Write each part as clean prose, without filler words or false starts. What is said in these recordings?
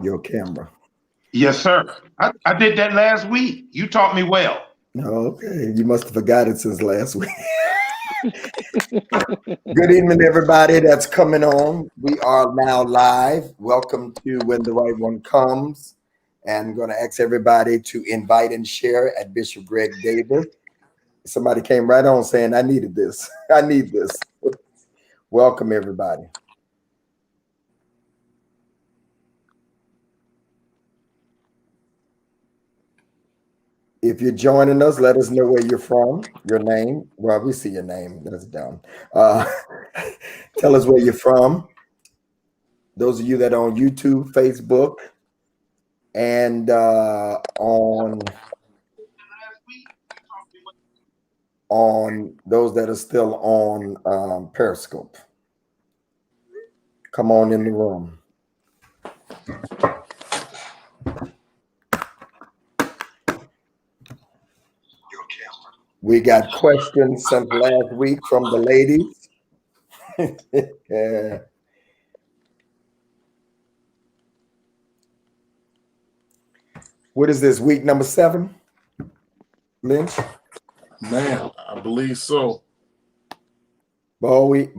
Your camera. Yes, sir. I did that last week. You taught me well. Okay, you must have forgot it since last week. Good evening, everybody that's coming on. We are now live. Welcome to When the Right One Comes. And I'm going to ask everybody to invite and share at Bishop Greg Davis. Somebody came right on saying, I needed this. I need this. Welcome, everybody. If you're joining us, let us know where you're from, your name. Well, we see your name. That's dumb. Tell us where you're from. Those of you that are on YouTube, Facebook, and on those that are still on Periscope. Come on in the room. We got questions sent last week from the ladies. Yeah. What is this, week number 7? Lynch? Man, I believe so. Bowie,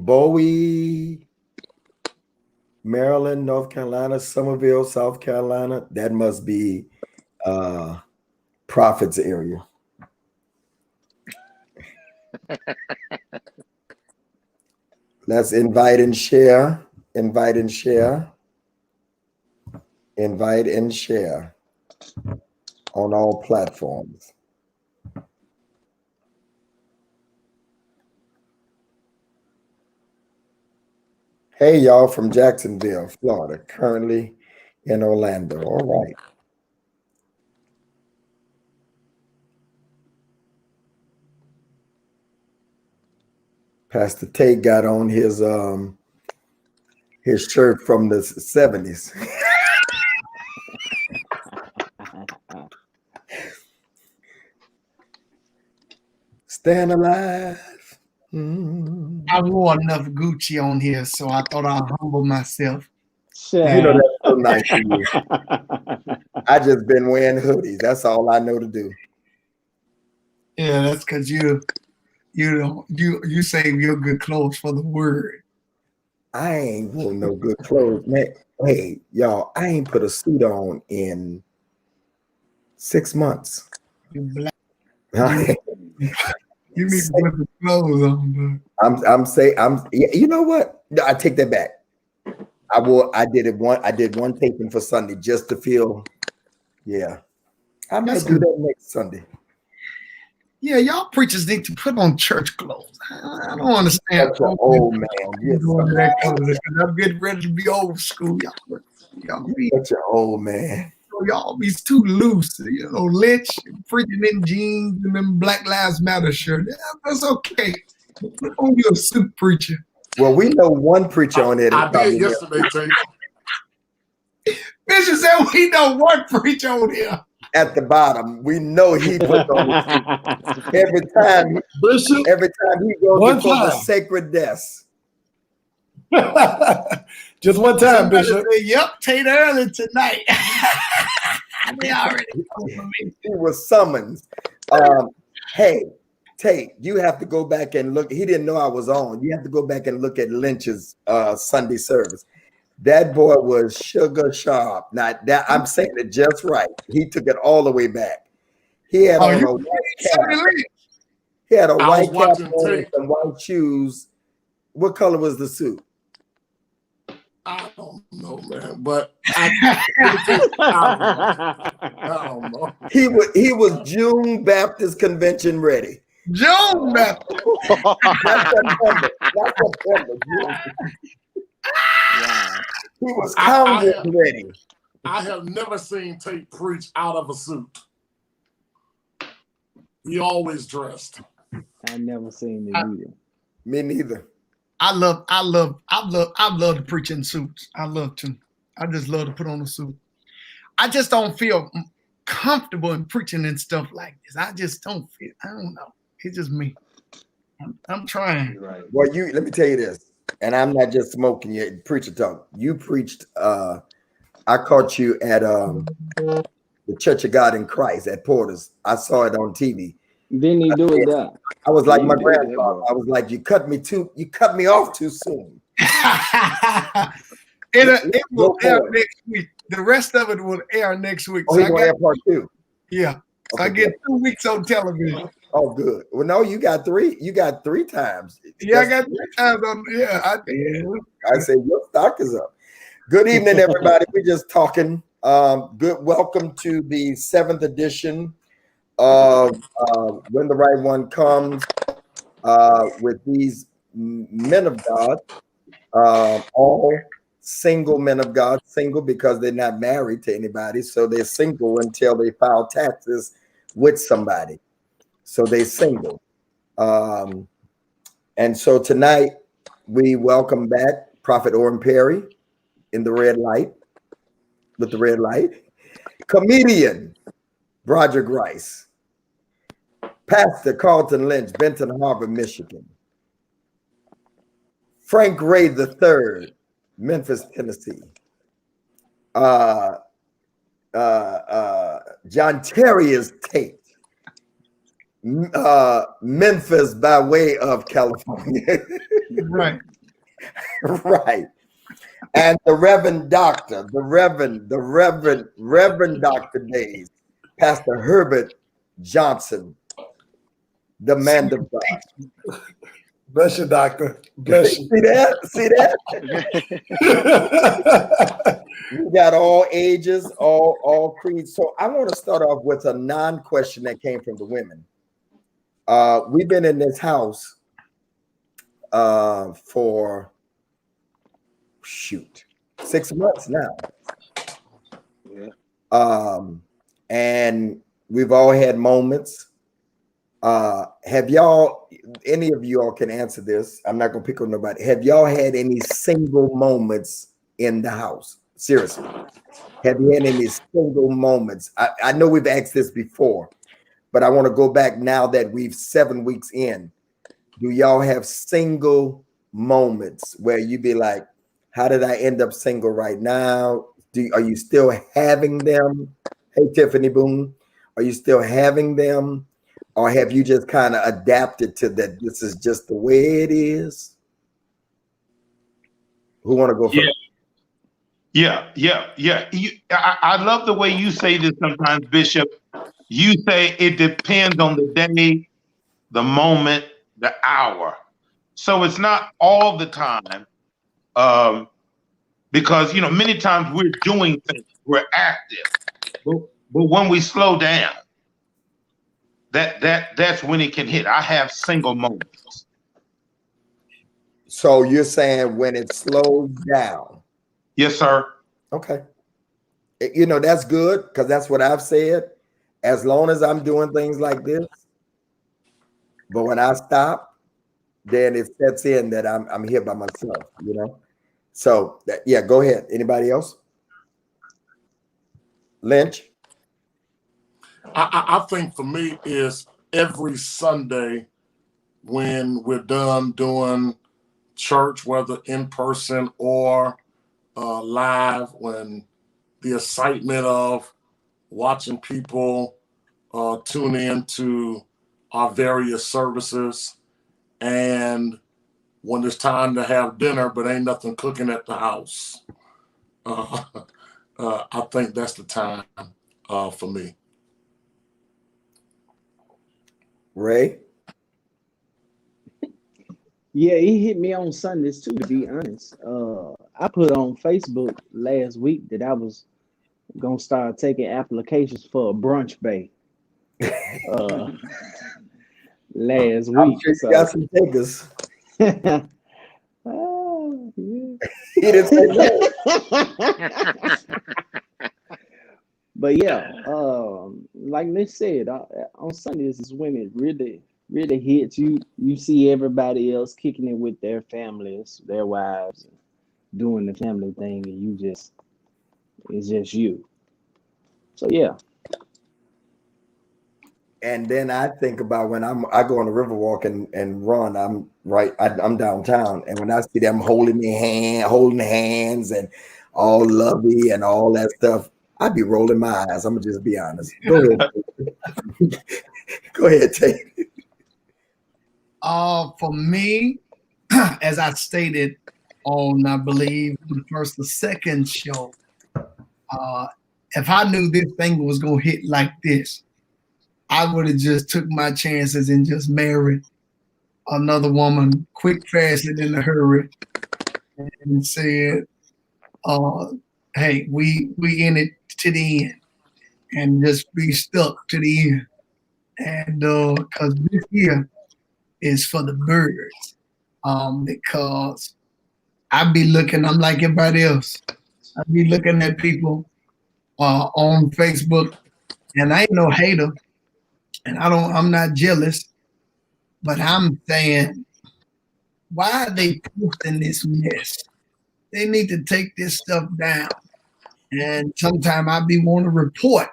Maryland, North Carolina, Somerville, South Carolina. That must be Prophet's area. Let's invite and share. Invite and share. Invite and share on all platforms. Hey, y'all from Jacksonville, Florida, currently in Orlando. All right. Pastor Tate got on his shirt from the 70s. Stand alive. I wore enough Gucci on here, so I thought I'd humble myself. You know, that's so nice of you. I just been wearing hoodies. That's all I know to do. Yeah, that's because you save your good clothes for the word. I ain't worn no good clothes, man. Hey, y'all, I ain't put a suit on in 6 months. You black. You need to put the clothes on, bro. You know what? No, I take that back. I did one taping for Sunday just to feel. Yeah, I might do that next Sunday. Yeah, y'all preachers need to put on church clothes. I don't understand. Such an old man. I'm getting ready to be old school. Y'all be such an old man. Y'all be too loose. You know, Lynch preaching in jeans and them Black Lives Matter shirt. That's okay. Put on your suit, preacher. Well, we know one preacher on it. I did yesterday, Tate. Bishop said we know one preacher on here. At the bottom, we know he puts on the suit. Every time he goes before the sacred desk. Just one time, Bishop. Say, yep, Tate early tonight. We already. He was summoned. Hey, Tate, you have to go back and look. He didn't know I was on. You have to go back and look at Lynch's Sunday service. That boy was sugar sharp. Not that I'm saying it just right. He took it all the way back. He had on a white cap. He had a white cap on and some white shoes. What color was the suit? I don't know, man, but I don't know. He was June Baptist Convention ready. June Baptist. Not September. Yeah. He was Congress ready. I have never seen Tate preach out of a suit. He always dressed. I never seen it either. Me neither. I love to preach in suits. I love to. I just love to put on a suit. I just don't feel comfortable in preaching and stuff like this. I just don't feel. I don't know. It's just me. I'm trying. Right. Well, let me tell you this, and I'm not just smoking your preacher talk. You preached I caught you at the Church of God in Christ at Porter's. I saw it on TV. Didn't he do it there? I was like You my did that, grandfather. bro. I was like, you cut me off too soon. It will Go air for it. next week. The rest of it will air next week. Oh, So he's I gonna got have part 2. yeah. So I Okay, get good. 2 weeks on television. Oh, good. Well, no, you got 3. You got 3 times. Yeah, I got 3 times on. Yeah, I did. I say your stock is up. Good evening, everybody. We're just talking. Good. Welcome to the 7th edition of When the Right One Comes with these men of God, all single men of God, single because they're not married to anybody. So they're single until they file taxes with somebody. So they're single. And so tonight we welcome back Prophet Orrin Perry in the red light, with the red light, comedian Broderick Rice, Pastor Carlton Lynch, Benton Harbor, Michigan, Frank Ray III, Memphis, Tennessee, John Terriers Tate, Memphis by way of California. Right. Right. And the Reverend Doctor, the Reverend Dr. Days, Pastor Herbert Johnson, the man of God. Bless you, doctor. Bless you. See that? See that? We got all ages, all creeds. So I want to start off with a non-question that came from the women. We've been in this house for 6 months now. Yeah. And we've all had moments. Have y'all, any of you all can answer this? I'm not gonna pick on nobody. Have y'all had any single moments in the house? Seriously, have you had any single moments? I know we've asked this before, but I want to go back now that we've 7 weeks in. Do y'all have single moments where you be like, how did I end up single right now? Are you still having them? Hey, Tiffany Boone, are you still having them? Or have you just kind of adapted to that? This is just the way it is. Who want to go first? Yeah. I love the way you say this sometimes, Bishop. You say it depends on the day, the moment, the hour. So it's not all the time. Because many times we're doing things, we're active, but when we slow down, that's when it can hit. I have single moments. So you're saying when it slows down? Yes, sir. Okay. That's good because that's what I've said. As long as I'm doing things like this, but when I stop, then it sets in that I'm here by myself. So yeah, go ahead. Anybody else? Lynch? I think for me is every Sunday when we're done doing church, whether in person or live, when the excitement of watching people tune in to our various services, and when it's time to have dinner but ain't nothing cooking at the house. I think that's the time for me. Ray? Yeah, he hit me on Sundays too, to be honest. I put on Facebook last week that I was gonna start taking applications for a brunch bay. Last week. Sure you got some takers. Oh, yeah. He didn't say no. But yeah, like Nick said, on Sundays is when it really hits you. You see everybody else kicking it with their families, their wives, doing the family thing, and it's just you. So yeah. And then I think about when I go on the Riverwalk and run, I'm downtown, and when I see them holding hands and all lovey and all that stuff, I'd be rolling my eyes. I'm gonna just be honest. Go ahead. Go ahead, Tate. For me, as I stated on, I believe, the first or second show, if I knew this thing was gonna hit like this, I would have just took my chances and just married another woman quick, fast, and in a hurry, and said, "Hey, we in it to the end, and just be stuck to the end." And because this year is for the birds, because I be looking, I'm like everybody else. I be looking at people on Facebook, and I ain't no hater, and I'm not jealous, but I'm saying, why are they posting this mess? They need to take this stuff down. And sometimes I be want to report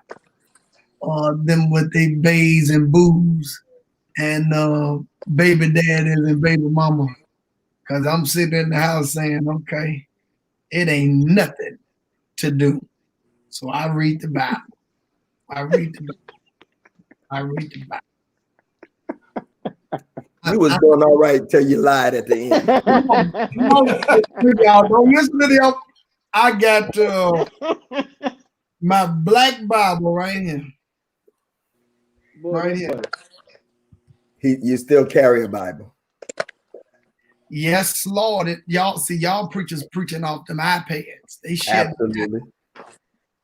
them with they bays and boos and baby daddies and baby mama. Because I'm sitting in the house saying, okay, it ain't nothing to do. So I read the Bible. I read the Bible. You was doing all right till you lied at the end. Y'all don't listen to them. I got my black Bible right here. Right here. You still carry a Bible. Yes, Lord. Y'all preachers preaching off them iPads. They shit. Absolutely.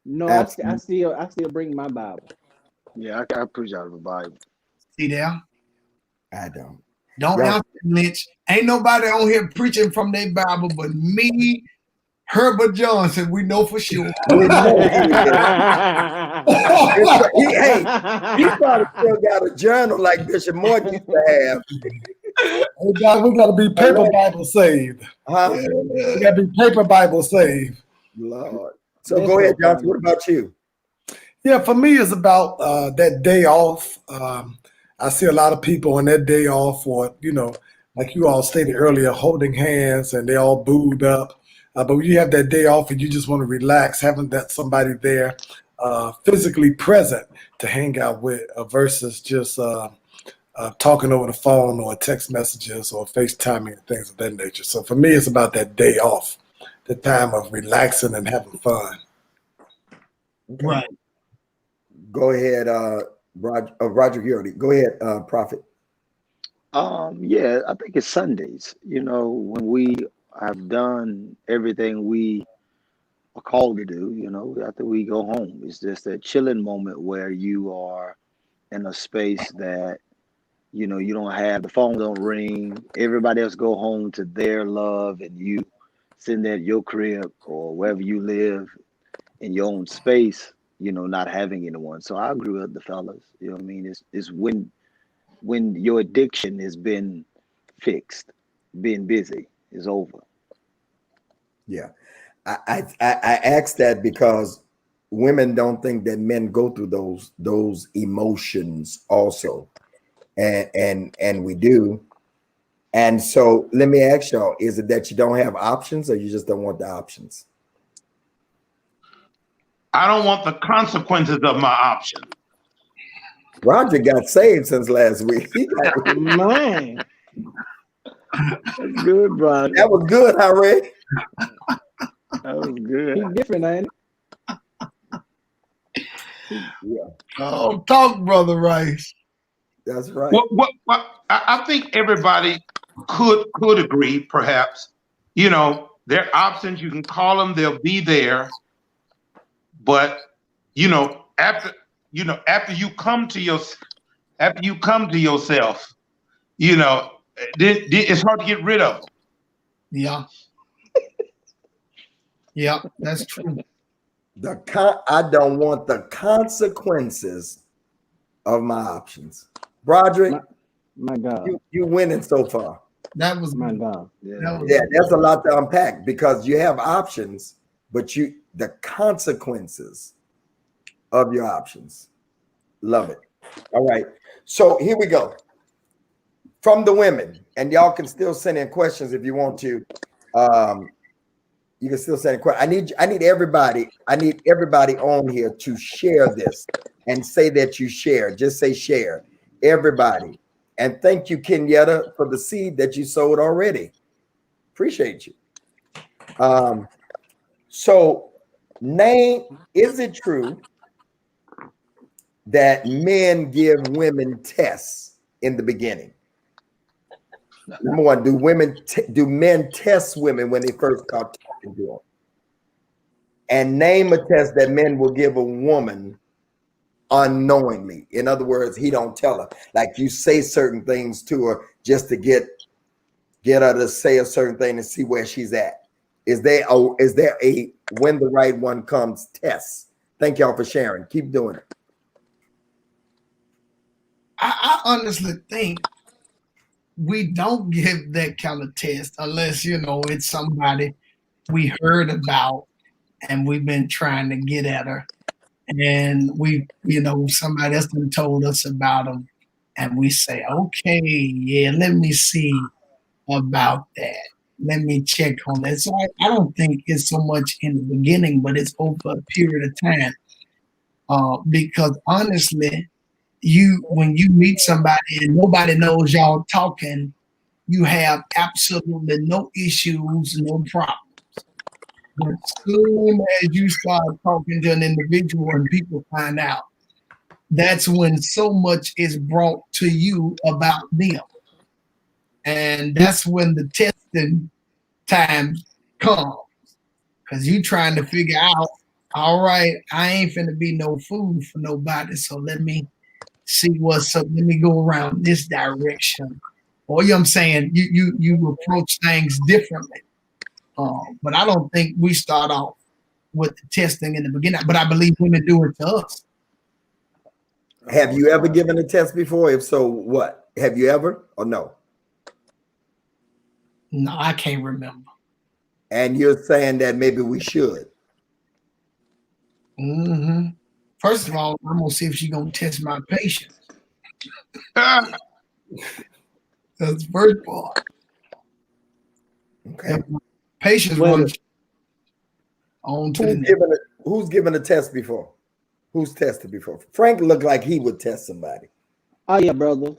No, absolutely. I still bring my Bible. Yeah, I preach out of the Bible. See there? I don't. Don't Right. answer, Lynch. Ain't nobody on here preaching from their Bible but me, Herbert Johnson. We know for sure. We know he probably still got a journal like Bishop Morton used to have. We got to be paper Bible saved. Huh? We got to be paper Bible saved. Lord. So go ahead, Johnson. What about you? Yeah, for me, it's about that day off. I see a lot of people on that day off, or like you all stated earlier, holding hands and they all booed up. But when you have that day off and you just want to relax, having that somebody there physically present to hang out with versus just talking over the phone or text messages or FaceTiming and things of that nature. So for me, it's about that day off, the time of relaxing and having fun. Right. Go ahead, Roger Giordi. Go ahead, Prophet. Yeah, I think it's Sundays. When we have done everything we are called to do, after we go home, it's just that chilling moment where you are in a space that, you don't have, the phone don't ring, everybody else go home to their love, and you sitting there at your crib or wherever you live in your own space, not having anyone. So I agree with the fellas. You know what I mean? It's when your addiction has been fixed, being busy is over. Yeah. I asked that because women don't think that men go through those emotions also. And we do. And so let me ask y'all, is it that you don't have options or you just don't want the options? I don't want the consequences of my option. Roger got saved since last week. He got Man. That's good, bro. that was good, huh, Ray? That was good. He's different, ain't Yeah, Oh, talk, Brother Rice. that's right. What I think everybody could agree, perhaps. There are options. You can call them; they'll be there. But after you come to yourself, it's hard to get rid of them. Yeah. Yeah, that's true. I don't want the consequences of my options. Broderick, my God. you winning so far. That was My God. Yeah, that's a lot to unpack because you have options, but the consequences of your options. Love it. All right. So here we go. From the women, and y'all can still send in questions if you want to. You can still send a question. I need everybody on here to share this and say that you share. Just say share, everybody. And thank you, Kenyatta, for the seed that you sowed already. Appreciate you. So is it true that men give women tests in the beginning? Number one, do men test women when they first start talking to them? And name a test that men will give a woman unknowingly. In other words, he don't tell her. Like you say certain things to her just to get her to say a certain thing and see where she's at. Is there a when the right one comes test? Thank y'all for sharing. Keep doing it. I honestly think we don't give that kind of test unless, it's somebody we heard about and we've been trying to get at her. And somebody else done told us about them. And we say, okay, yeah, let me see about that. Let me check on that. So I don't think it's so much in the beginning, but it's over a period of time. Because honestly, when you meet somebody and nobody knows y'all talking, you have absolutely no issues, no problems. But as soon as you start talking to an individual and people find out, that's when so much is brought to you about them. And that's when the testing time comes. Because you trying to figure out, all right, I ain't finna be no fool for nobody, so let me see what's up. Let me go around this direction. Or I'm saying, you approach things differently. But I don't think we start off with the testing in the beginning. But I believe women do it to us. Have you ever given a test before? If so, what? Have you ever or no? No, I can't remember. And you're saying that maybe we should. Mm-hmm. First of all, I'm gonna see if she's gonna test my patience. That's the first part. Okay. Patience runs on to the next. Who's given a test before? Who's tested before? Frank looked like he would test somebody. Oh yeah, brother.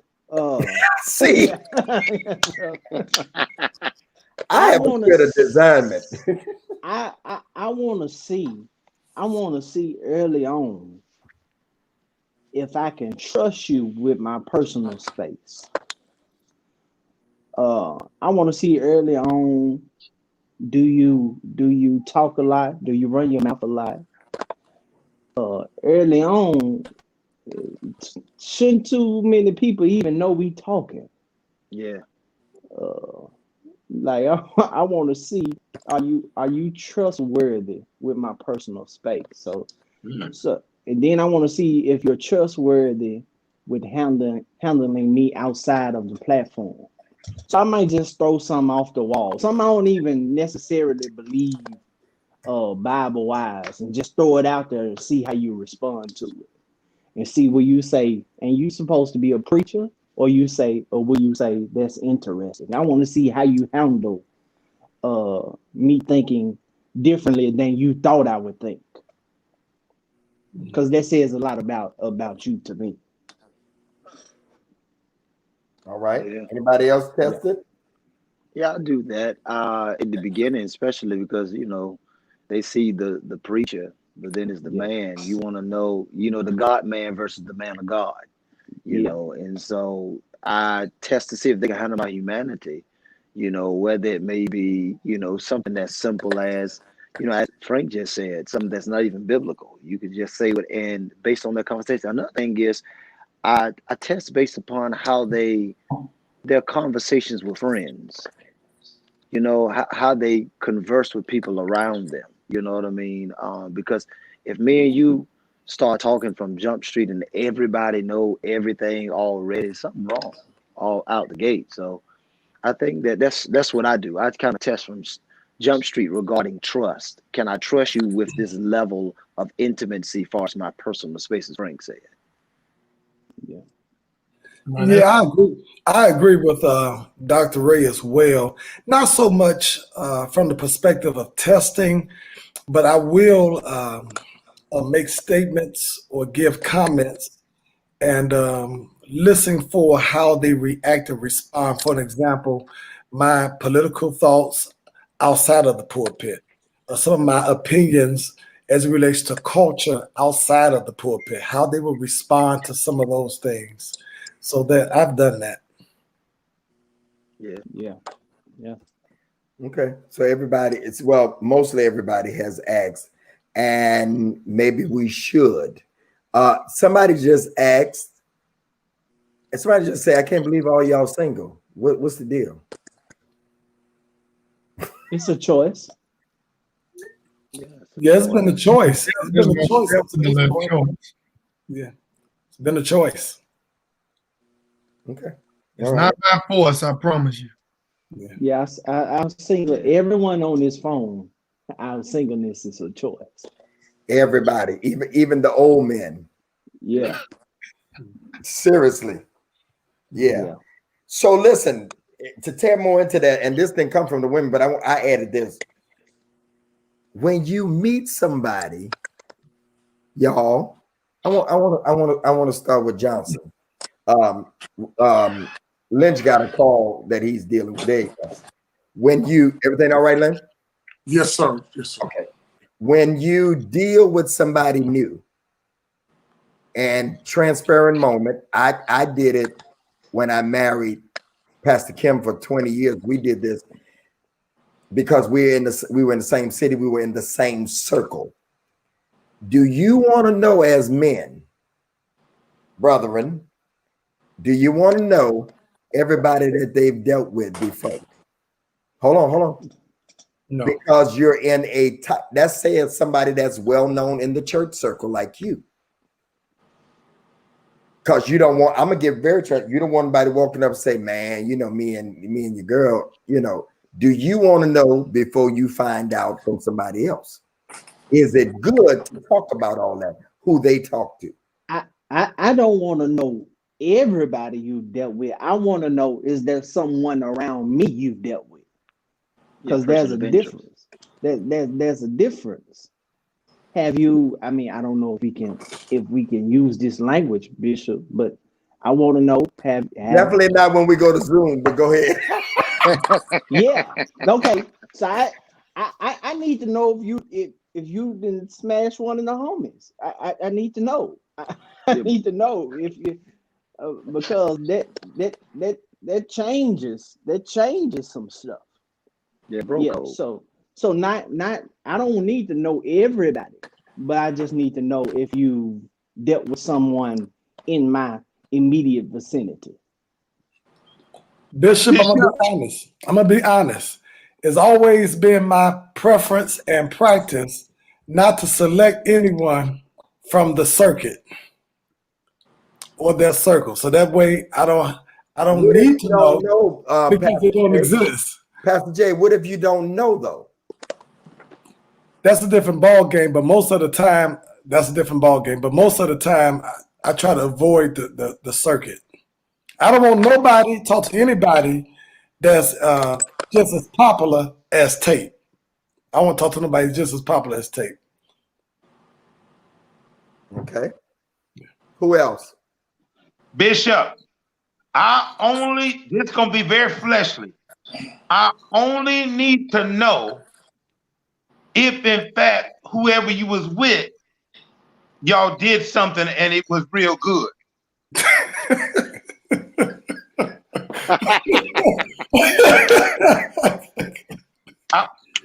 See, I have a bit of discernment. I want to see. I want to see early on if I can trust you with my personal space. I want to see early on. Do you talk a lot? Do you run your mouth a lot? Early on, shouldn't too many people even know we talking? Yeah. Like I want to see, are you trustworthy with my personal space? So and then I want to see if you're trustworthy with handling me outside of the platform. So I might just throw something off the wall. Some I don't even necessarily believe Bible wise, and just throw it out there and see how you respond to it. And see will you say, and you supposed to be a preacher, or will you say that's interesting? I want to see how you handle me thinking differently than you thought I would think. Because that says a lot about you to me. All right. Yeah. Anybody else tested? Yeah, I'll do that. In the beginning, especially because they see the preacher, but then it's the man. You want to know, the God man versus the man of God. And so I test to see if they can handle my humanity. Whether it may be, something as simple as, as Frank just said, something that's not even biblical. You could just say it, and based on that conversation. Another thing is, I test based upon how their conversations with friends. How they converse with people around them. You know what I mean? Because if me and you start talking from Jump Street and everybody know everything already, something wrong all out the gate. So I think that's what I do. I kind of test from Jump Street regarding trust. Can I trust you with this level of intimacy, as far as my personal space, as Frank said? Yeah. Yeah, I agree. I agree with Dr. Ray as well. Not so much from the perspective of testing, but I will make statements or give comments and listen for how they react and respond. For an example, my political thoughts outside of the pulpit, or some of my opinions as it relates to culture outside of the pulpit, how they will respond to some of those things. So that I've done that. Yeah. Okay, so everybody, mostly everybody has asked, and maybe we should. Somebody just asked, and somebody just said, "I can't believe all y'all single. What's the deal?" It's a choice. Yeah, it's been a choice. It's been a choice. Definitely a choice. Yeah, it's been a choice. Okay, It's not by force, I promise you. Yeah, I'm single. Everyone on this phone, our singleness is a choice. everybody, even the old men. Yeah. Seriously, yeah. So listen, to tear more into that, and this thing come from the women, but I added this. When you meet somebody, y'all, I want to start with Johnson. Lynch got a call that he's dealing with. There you go. When everything all right, Lynch? Yes, sir. Yes, sir. Okay. When you deal with somebody new, and transparent moment, I did it when I married Pastor Kim for 20 years. We did this because we were in the same city, we were in the same circle. Do you want to know, as men, brethren, do you want to know everybody that they've dealt with before? Hold on. No. Because you're in that's saying somebody that's well known in the church circle like you. Because you don't want, I'm gonna get very true. You don't want anybody walking up and say, "Man, you know, me and your girl, you know." Do you want to know before you find out from somebody else? Is it good to talk about all that? Who they talk to? I don't want to know everybody you dealt with. I want to know, is there someone around me you've dealt with? Because there's a difference. There's a difference. Have you? I mean, I don't know if we can use this language, Bishop, but I want to know. Have Definitely not when we go to Zoom. But go ahead. Yeah. Okay. So I need to know if you didn't smash one of the homies. I need to know. I need to know if you because that changes some stuff. Yeah, bro. Yeah. So not I don't need to know everybody, but I just need to know if you dealt with someone in my immediate vicinity. Bishop, I'm gonna be honest. It's always been my preference and practice not to select anyone from the circuit or their circle. So that way I don't need to know because they don't exist. Pastor Jay, what if you don't know though? That's a different ball game, but most of the time, that's a different ball game. But most of the time, I try to avoid the circuit. I don't want nobody talk to anybody that's just as popular as Tate. I want to talk to nobody just as popular as Tate. Okay. Who else? Bishop, this gonna be very fleshly. I only need to know if in fact whoever you was with, y'all did something and it was real good.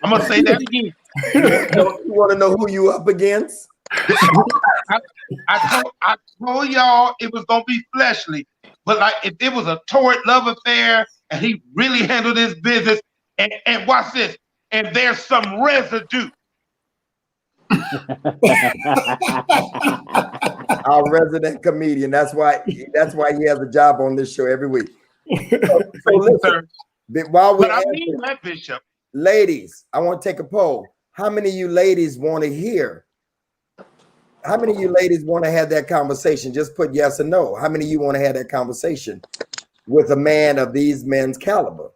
I'm gonna say that again. You want to know who you up against? I told y'all it was gonna be fleshly, but like if it was a torrid love affair and he really handled his business, and watch this, and there's some residue. Our resident comedian. That's why he has a job on this show every week. So listen, but I mean that, Bishop. Ladies, I want to take a poll. How many of you ladies want to hear How many of you ladies want to have that conversation? Just put yes or no. How many of you want to have that conversation with a man of these men's caliber?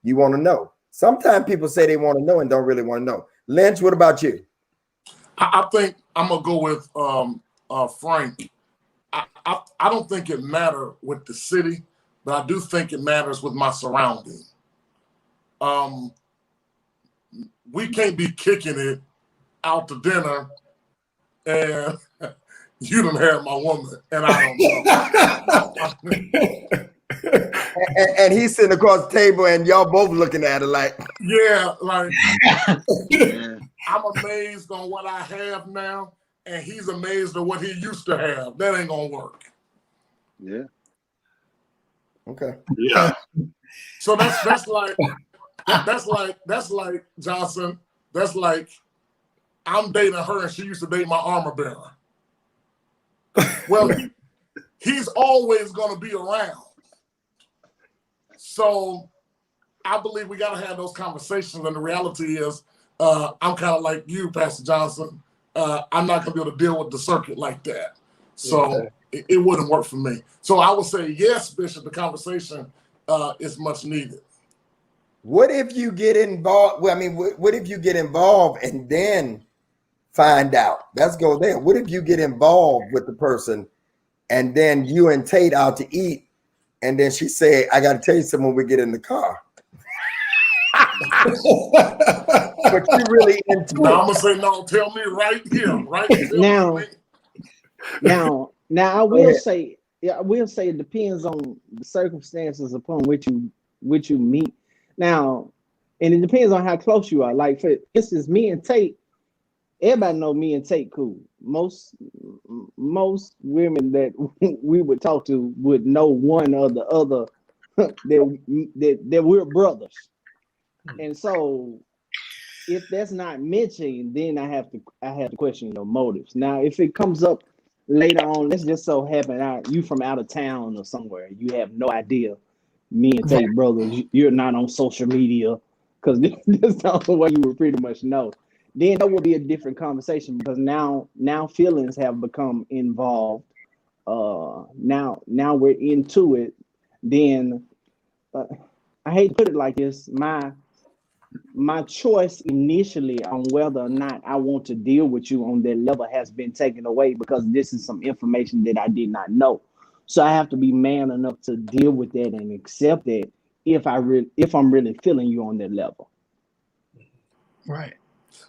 You want to know. Sometimes people say they want to know and don't really want to know. Lynch, what about you? I think I'm gonna go with Frank. I don't think it matters with the city, but I do think it matters with my surrounding. We can't be kicking it out to dinner and you done had my woman and I don't know. And he's sitting across the table and y'all both looking at it like, yeah, like I'm amazed on what I have now, and he's amazed at what he used to have. That ain't gonna work. Yeah. okay. Yeah. So that's like Johnson. That's like I'm dating her and she used to date my armor bearer. Well, he's always gonna be around. So I believe we gotta have those conversations, and the reality is I'm kind of like you, Pastor Johnson. I'm not gonna be able to deal with the circuit like that. So it wouldn't work for me. So I would say yes, Bishop, the conversation is much needed. What if you get involved? Well, I mean, what if you get involved and then find out? Let's go there. What if you get involved with the person and then you and Tate out to eat and then she say, I got to tell you something when we get in the car. But you really into Now it. I'm gonna say no. Tell me right here, right Now, me. now I will say, it depends on the circumstances upon which you meet. Now, and it depends on how close you are. Like for instance, me and Tate, everybody know me and Tate cool. Most women that we would talk to would know one or the other that we're brothers. And so if that's not mentioned, then I have to question your motives. Now, if it comes up later on, let's just so happen you from out of town or somewhere, you have no idea me and Tate brothers, you're not on social media, because that's the only way you would pretty much know. Then that would be a different conversation, because now feelings have become involved. Now we're into it. Then I hate to put it like this, my choice initially on whether or not I want to deal with you on that level has been taken away, because this is some information that I did not know. So I have to be man enough to deal with that and accept that if I'm really feeling you on that level. Right.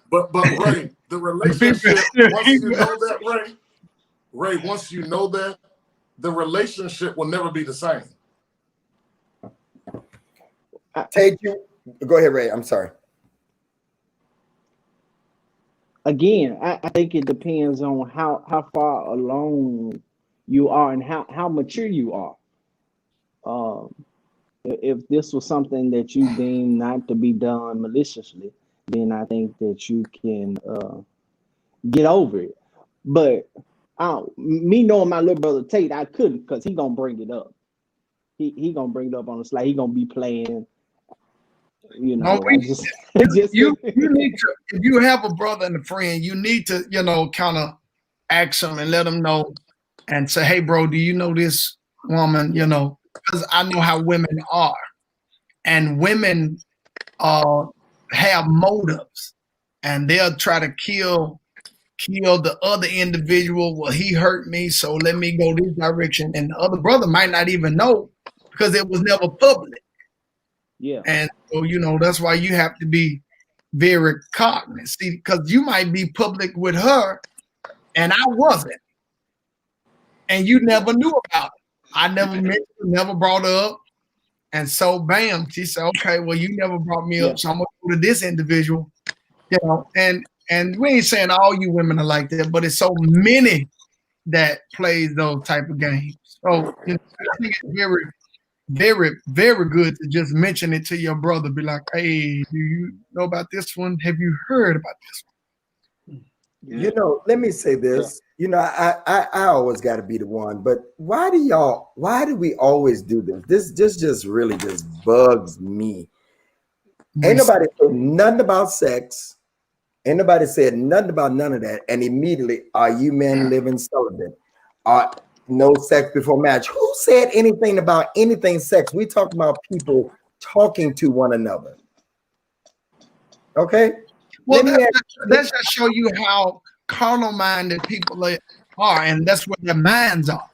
But Ray, the relationship, once you know that, Ray, once you know that, the relationship will never be the same. Tate, go ahead, Ray. I'm sorry. Again, I think it depends on how far along you are and how mature you are. If this was something that you deem not to be done maliciously, then I think that you can get over it. But me knowing my little brother Tate, I couldn't, because he gonna bring it up. He gonna bring it up on the slide. He gonna be playing. You know, you need to, if you have a brother and a friend, you need to, kind of ask them and let them know and say, hey, bro, do you know this woman? Because I know how women are, and women have motives, and they'll try to kill the other individual. Well, he hurt me, so let me go this direction. And the other brother might not even know, because it was never public. Yeah. And so, that's why you have to be very cognizant. See, because you might be public with her and I wasn't. And you never knew about it. I never mentioned, never brought her up. And so, bam, she said, okay, well, you never brought me up, so I'm going to go to this individual. And we ain't saying all you women are like that, but it's so many that plays those type of games. So, I think it's very, very, very good to just mention it to your brother. Be like, hey, do you know about this one? Have you heard about this one? Yeah. Let me say this. I always got to be the one, but why do we always do this? This just really bugs me. Ain't nobody said nothing about sex. Ain't nobody said nothing about none of that. And immediately, are you men living celibate? No sex before marriage. Who said anything about anything sex? We talk about people talking to one another. Okay. Well, that just show you how carnal-minded people are, and that's what their minds are.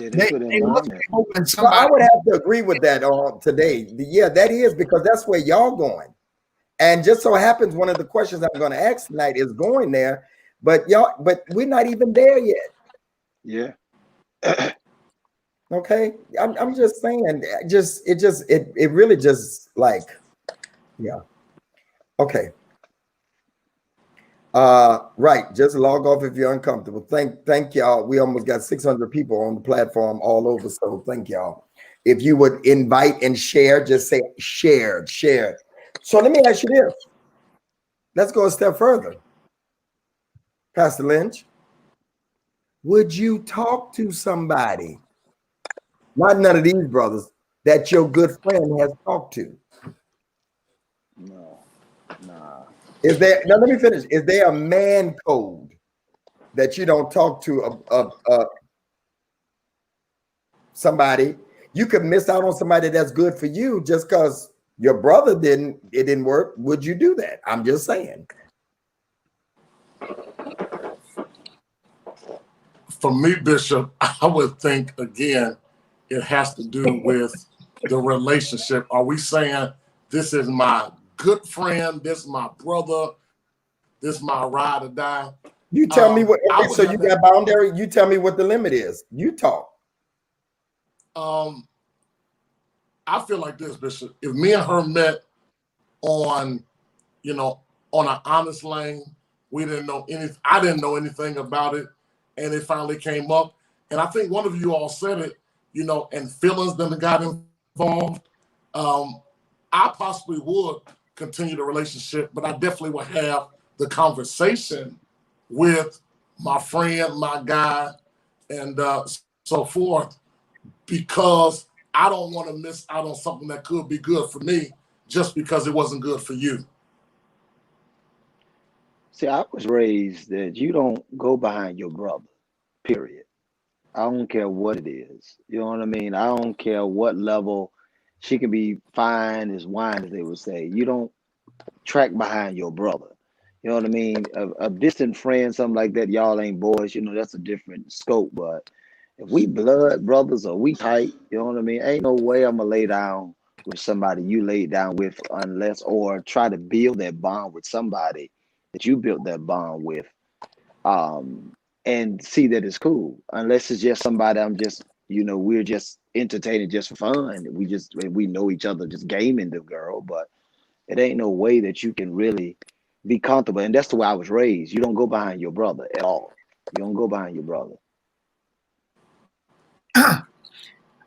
Yeah, they put in mind. So I would have to agree with that today. Yeah, that is, because that's where y'all going. And just so happens one of the questions I'm going to ask tonight is going there, but we're not even there yet. Yeah. Okay. I'm just saying, it really just like, yeah. Okay. Right. Just log off if you're uncomfortable. Thank y'all. We almost got 600 people on the platform all over. So thank y'all. If you would invite and share, just say shared. So let me ask you this. Let's go a step further. Pastor Lynch, would you talk to somebody, not none of these brothers, that your good friend has talked to? No. Nah. Is there, now let me finish. Is there a man code that you don't talk to somebody? You could miss out on somebody that's good for you just because your brother it didn't work. Would you do that? I'm just saying. For me, Bishop, I would think, again, it has to do with the relationship. Are we saying this is my good friend, this is my brother, this is my ride or die? You tell me what, so you got boundary, you tell me what the limit is. You talk. I feel like this, Bishop. If me and her met on, on an honest lane, we didn't know anything. I didn't know anything about it, and it finally came up. And I think one of you all said it, and feelings then got involved. I possibly would continue the relationship, but I definitely would have the conversation with my friend, my guy, and so forth, because I don't want to miss out on something that could be good for me just because it wasn't good for you. See, I was raised that you don't go behind your brother, period. I don't care what it is. You know what I mean? I don't care what level. She can be fine as wine, as they would say. You don't track behind your brother. You know what I mean? A distant friend, something like that, y'all ain't boys, that's a different scope. But if we blood brothers or we tight, you know what I mean? Ain't no way I'm going to lay down with somebody you laid down with or try to build that bond with somebody that you built that bond with and see that it's cool. Unless it's just somebody I'm just, we're just entertaining just for fun. We know each other just gaming the girl, but it ain't no way that you can really be comfortable. And that's the way I was raised. You don't go behind your brother at all. You don't go behind your brother.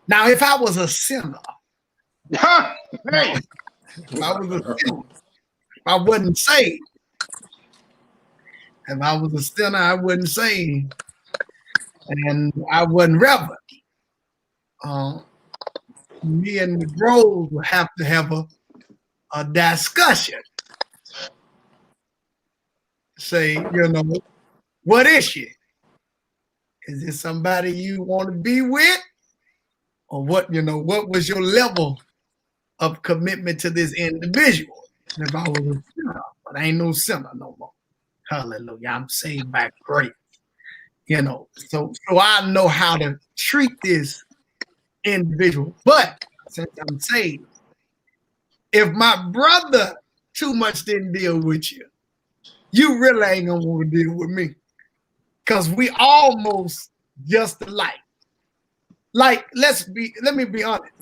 Now, if I was a sinner, Hey. if I was a sinner, if I wasn't saved, if I was a sinner, I wasn't saved, and I wasn't reverent, me and the bros would have to have a discussion. Say, what is she? Is it somebody you want to be with? Or what was your level of commitment to this individual? And if I was a sinner, but I ain't no sinner no more. Hallelujah. I'm saved by grace. So I know how to treat this individual. But since I'm saved, if my brother too much didn't deal with you, you really ain't gonna want to deal with me. Because we almost just alike. Like, let me be honest.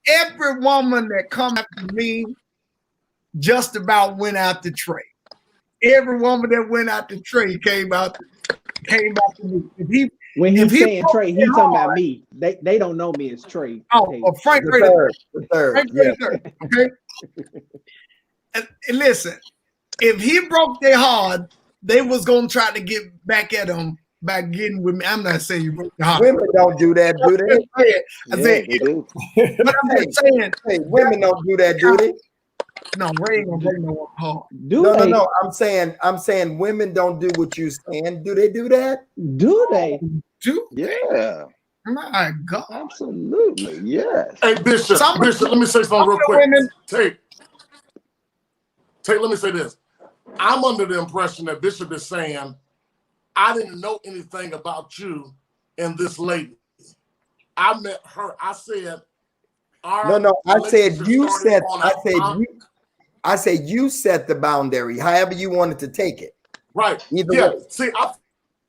Every woman that come after me just about went out to trade. Every woman that went out to trade came out to me. When he's saying Trey, he's talking about me. They don't know me as Trey. Frank the third. Yeah. Okay. And listen, if he broke their heart, they was gonna try to get back at him by getting with me. I'm not saying you broke their heart. Women don't do that, do they? They do. But I'm just saying, hey, women don't do that, do they? No, Ray ain't gonna break no one heart. No. I'm saying women don't do what you're saying. Do they do that? Do they? Yeah, My God. absolutely. Yes. Hey, Bishop, let me say something real quick. Tate, let me say this. I'm under the impression that Bishop is saying, I didn't know anything about you and this lady. I met her. I said, No. I said you set. I said you set the boundary. However you wanted to take it. Right. Either yeah. way. See, I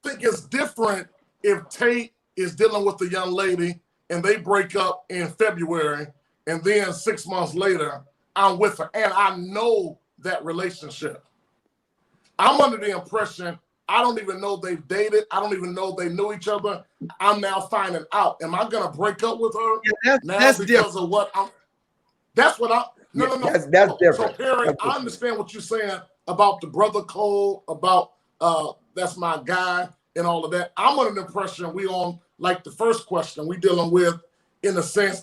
think it's different if Tate is dealing with a young lady and they break up in February, and then 6 months later, I'm with her, and I know that relationship. I'm under the impression I don't even know they've dated. I don't even know they knew each other. I'm now finding out. Am I gonna break up with her that's because different. Of what I'm? That's what I'm. No. That's different. So Perry, I understand what you're saying about the brother code, about that's my guy and all of that. I'm under the impression we on like the first question we dealing with in a sense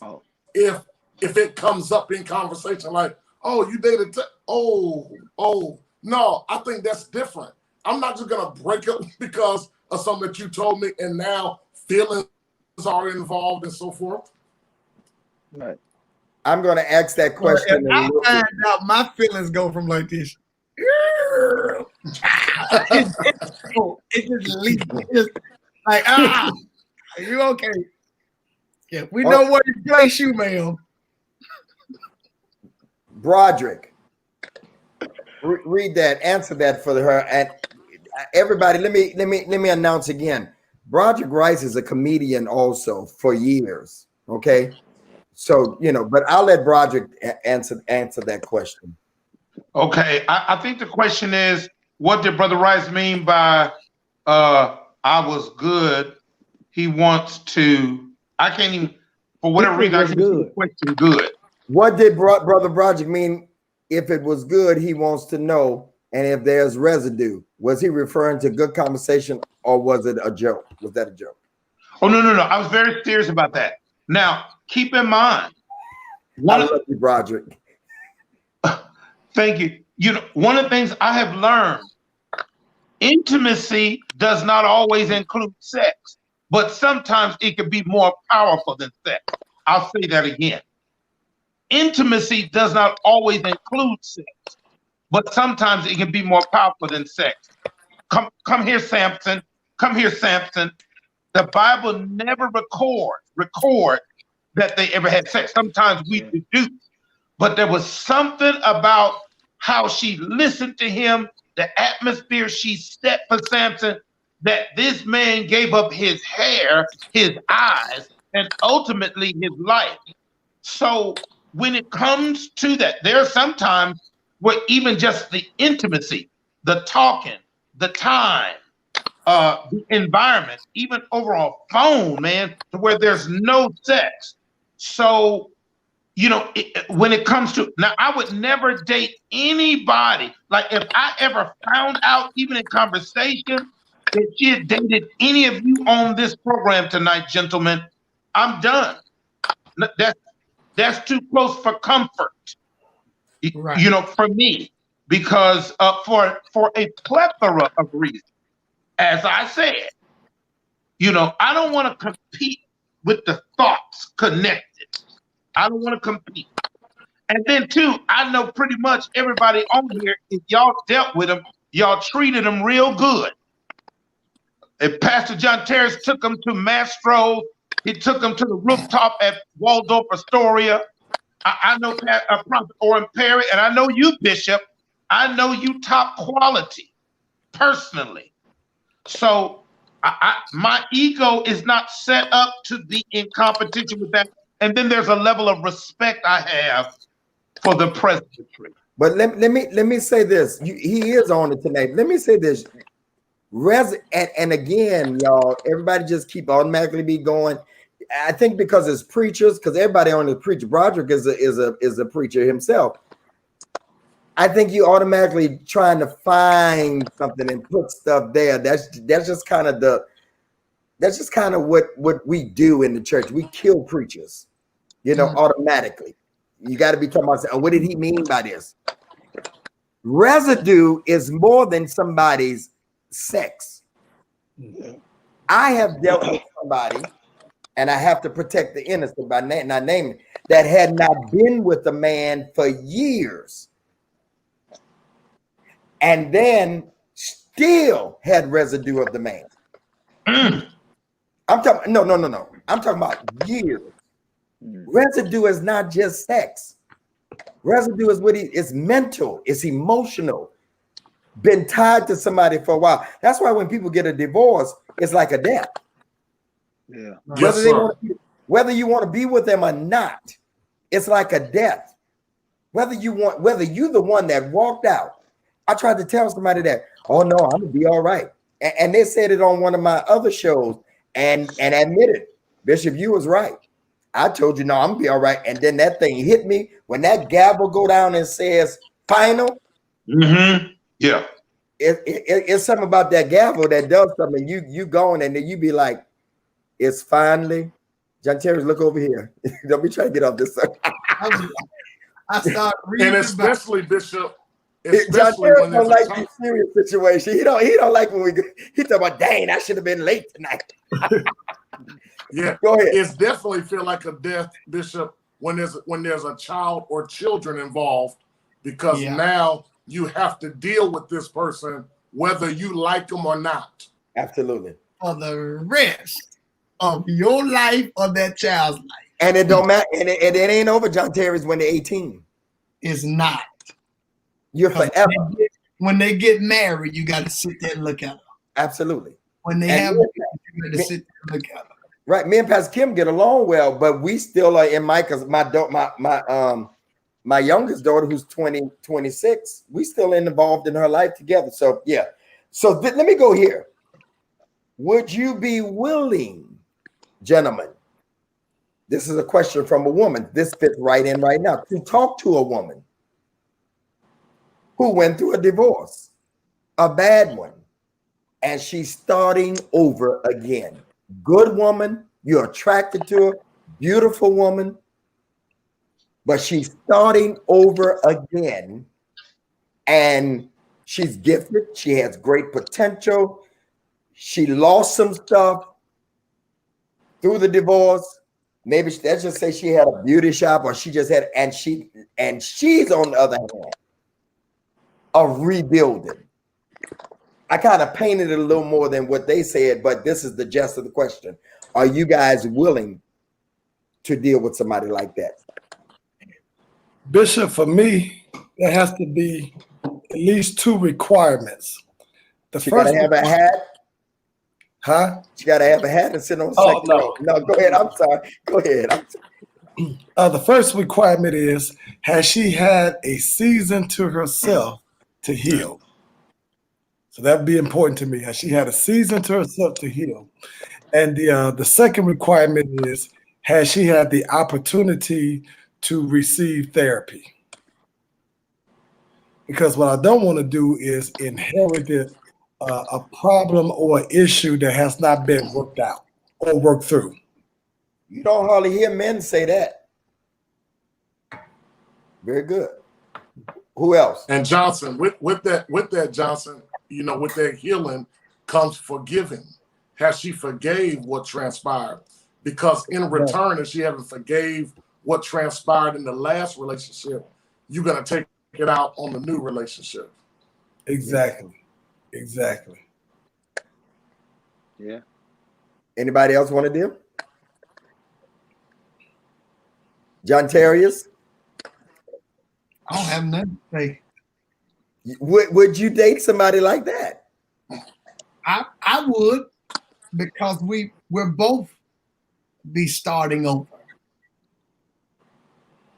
if it comes up in conversation like, oh, you dated no, I think that's different. I'm not just gonna break up because of something that you told me and now feelings are involved and so forth. Right. I'm gonna ask that question. I find out my feelings go from like this. It just leaves. It's like, are you okay? Yeah, we know what to place you, ma'am. Broderick, read that, answer that for her, and everybody. Let me announce again. Broderick Rice is a comedian also for years. Okay, so but I'll let Broderick answer that question. Okay, I think the question is, what did Brother Rice mean by I was good? He wants to. I can't even, for whatever reason, I can't see the question good. What did Brother Broderick mean? If it was good, he wants to know, and if there's residue, was he referring to good conversation or was it a joke? Was that a joke? Oh, no. I was very serious about that. Now, keep in mind. I love you, Broderick. Thank you. One of the things I have learned, intimacy does not always include sex, but sometimes it can be more powerful than sex. I'll say that again. Intimacy does not always include sex, but sometimes it can be more powerful than sex. Come here, Samson. Come here, Samson. The Bible never record that they ever had sex. Sometimes we do, but there was something about how she listened to him, the atmosphere she set for Samson, that this man gave up his hair, his eyes, and ultimately his life. So when it comes to that, there are sometimes where even just the intimacy, the talking, the time, the environment, even over a phone, man, to where there's no sex. So, when it comes to, now I would never date anybody. Like if I ever found out, even in conversation, that she had dated any of you on this program tonight, gentlemen, I'm done. That's too close for comfort, right. For me, because for a plethora of reasons, as I said, I don't want to compete with the thoughts connected. I don't want to compete. And then too, I know pretty much everybody on here, if y'all dealt with them, y'all treated them real good. If Pastor John Terrace took them to Mastro, he took them to the rooftop at Waldorf Astoria. I know Prophet Oren Perry, and I know you, Bishop. I know you top quality, personally. So my ego is not set up to be in competition with that. And then there's a level of respect I have for the presbytery. But let me say this. He is on it tonight. Let me say this. And again, y'all, everybody just keep automatically be going. I think because it's preachers, because everybody on the preacher. Broderick is a preacher himself. I think you automatically trying to find something and put stuff there. That's just kind of what we do in the church. We kill preachers, automatically. you got to be talking about, what did he mean by this? Residue is more than somebody's sex. I have dealt with somebody, and I have to protect the innocent by not naming, that had not been with a man for years, and then still had residue of the man. I'm talking, no. I'm talking about years. Residue is not just sex. Residue is it's mental, it's emotional, been tied to somebody for a while. That's why when people get a divorce, it's like a death. Yeah. Whether you want to be with them or not, it's like a death. Whether you're the one that walked out. I tried to tell somebody that, oh no, I'm gonna be all right. And they said it on one of my other shows and admitted, Bishop, you was right. I told you, no, I'm gonna be all right. And then that thing hit me when that gavel go down and says final. Yeah. It's something about that gavel that does something. You going and then you be like, it's finally. John Terry, look over here. Don't be trying to get off this. I start reading, and especially Bishop. John Terry don't like these serious situations. He don't like when he talk about, dang, I should have been late tonight. Yeah, go ahead. It's definitely feel like a death, Bishop, when there's a child or children involved, because now you have to deal with this person whether you like them or not. Absolutely. For the rest of your life or that child's life. And it don't matter. And it ain't over, John Terry's, when they're 18. It's not. You're forever. When they get married, you got to sit there and look at them. Absolutely. When they have kids, you got to sit there and look at them. Right. Me and Pastor Kim get along well, but we still are in my youngest daughter, who's 26, we still involved in her life together. So yeah. So let me go here. Would you be willing, gentlemen? This is a question from a woman. This fits right in right now. To talk to a woman who went through a divorce, a bad one, and she's starting over again. Good woman, you're attracted to her, beautiful woman, but she's starting over again, and she's gifted. She has great potential. She lost some stuff through the divorce. Maybe let's just say she had a beauty shop, or she just had, and she's on the other hand of rebuilding. I kind of painted it a little more than what they said, but this is the gist of the question. Are you guys willing to deal with somebody like that? Bishop, for me, there has to be at least two requirements. She gotta have a hat. Huh? She gotta have a hat and sit on the second row. No, go ahead. I'm sorry. Go ahead. The first requirement is, has she had a season to herself to heal? So that would be important to me. Has she had a season to herself to heal? And the second requirement is, has she had the opportunity to receive therapy? Because what I don't want to do is inherit a problem or issue that has not been worked out or worked through. You don't hardly hear men say that. Very good. Who else? And Johnson, with that Johnson, with that healing comes forgiving. Has she forgave what transpired? Because in return, if she haven't forgave what transpired in the last relationship, you're going to take it out on the new relationship. Exactly. Yeah. Anybody else want to deal? John Terrius? I don't have nothing to say. Would you date somebody like that? I would, because we're both be starting over.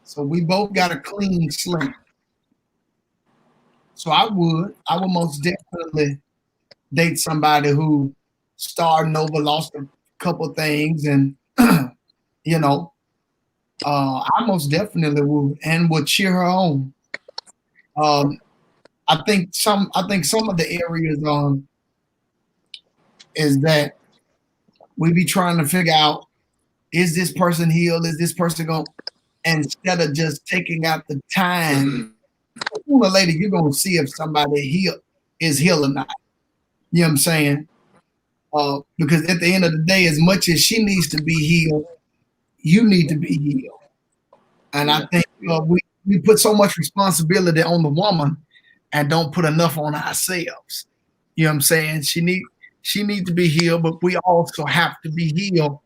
So we both got a clean slate. So I would most definitely date somebody who starting over, lost a couple things, and I most definitely would, and would cheer her on. I think some of the areas is that we be trying to figure out, is this person healed? Is this person going? instead of just taking out the time. Sooner or later, you're gonna see if somebody is healed or not. You know what I'm saying? Because at the end of the day, as much as she needs to be healed, you need to be healed. And I think we put so much responsibility on the woman and don't put enough on ourselves. You know what I'm saying? She needs to be healed, but we also have to be healed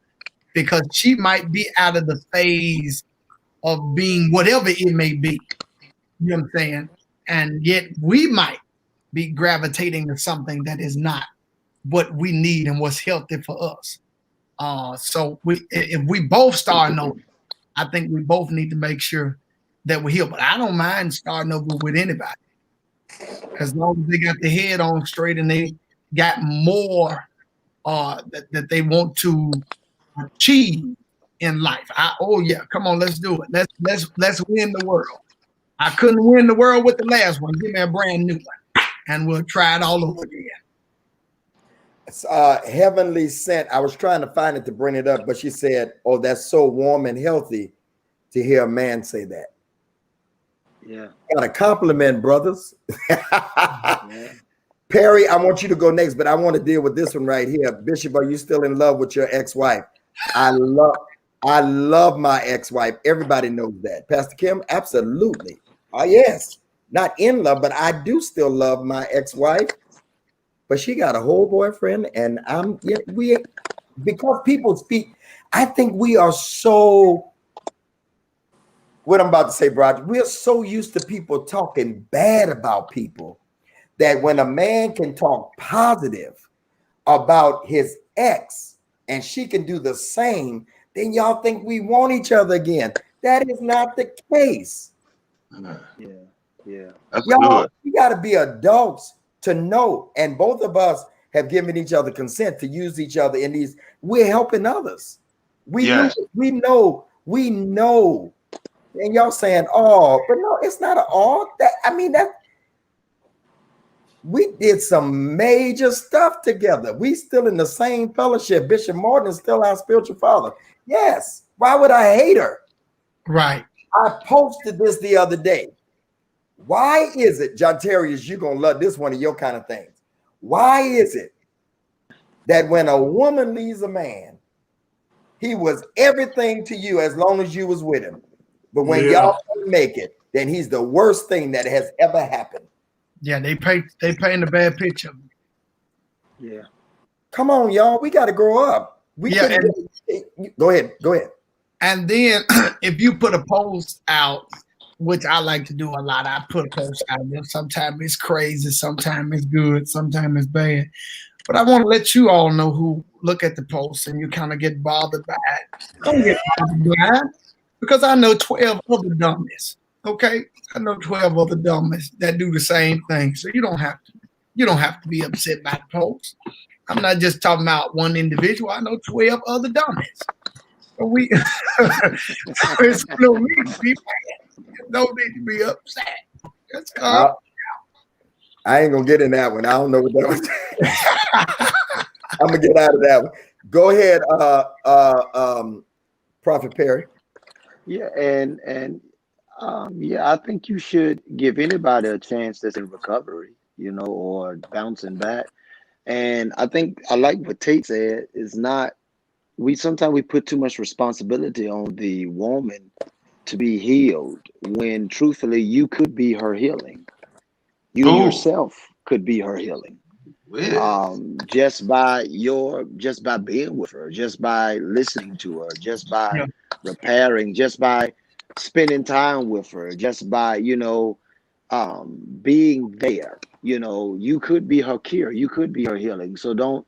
because she might be out of the phase of being whatever it may be. You know what I'm saying? And yet we might be gravitating to something that is not what we need and what's healthy for us. So if we both start knowing, I think we both need to make sure that we're healed. But I don't mind starting over with anybody. As long as they got the head on straight and they got more that they want to achieve in life. Oh yeah, come on, let's do it. Let's win the world. I couldn't win the world with the last one. Give me a brand new one, and we'll try it all over again. It's Heavenly Sent. I was trying to find it to bring it up, but she said, "Oh, that's so warm and healthy to hear a man say that." Yeah. Got a compliment, brothers. Yeah. Perry, I want you to go next, but I want to deal with this one right here. Bishop, are you still in love with your ex-wife? I love my ex-wife. Everybody knows that. Pastor Kim, absolutely. Oh, yes. Not in love, but I do still love my ex-wife. But she got a whole boyfriend, and because people speak, I think we are so, what I'm about to say, Roger, we're so used to people talking bad about people that when a man can talk positive about his ex and she can do the same, then y'all think we want each other again. That is not the case. Yeah. That's Y'all, good. we got to be adults to know. And both of us have given each other consent to use each other in these. We're helping others. We know. And y'all saying, "Oh, but no, it's not an all." We did some major stuff together. We still in the same fellowship. Bishop Morton is still our spiritual father. Yes. Why would I hate her? Right. I posted this the other day. Why is it, John Terrius, you're going to love this one of your kind of things. Why is it that when a woman leaves a man, he was everything to you as long as you was with him. But when y'all make it, then he's the worst thing that has ever happened. Yeah, they paint the bad picture. Yeah. Come on, y'all. We got to grow up. Go ahead. And then if you put a post out, which I like to do a lot, I put a post out there. Sometimes it's crazy, sometimes it's good, sometimes it's bad. But I want to let you all know who look at the post and you kind of get bothered by it. Don't get bothered by it, because I know 12 other dummies. Okay, I know 12 other dummies that do the same thing. So you don't have to be upset by the post. I'm not just talking about one individual. I know 12 other dummies. So there's no need to be mad. No need to be upset. That's calm. I ain't gonna get in that one. I don't know what that was. I'm gonna get out of that one. Go ahead, Prophet Perry. Yeah, and I think you should give anybody a chance that's in recovery, or bouncing back. And I think I like what Tate said, is not, sometimes we put too much responsibility on the woman to be healed, when truthfully you could be her healing. You yourself could be her healing. Just by being with her, just by listening to her, just by repairing, just by spending time with her, just by being there. You could be her cure, you could be her healing. So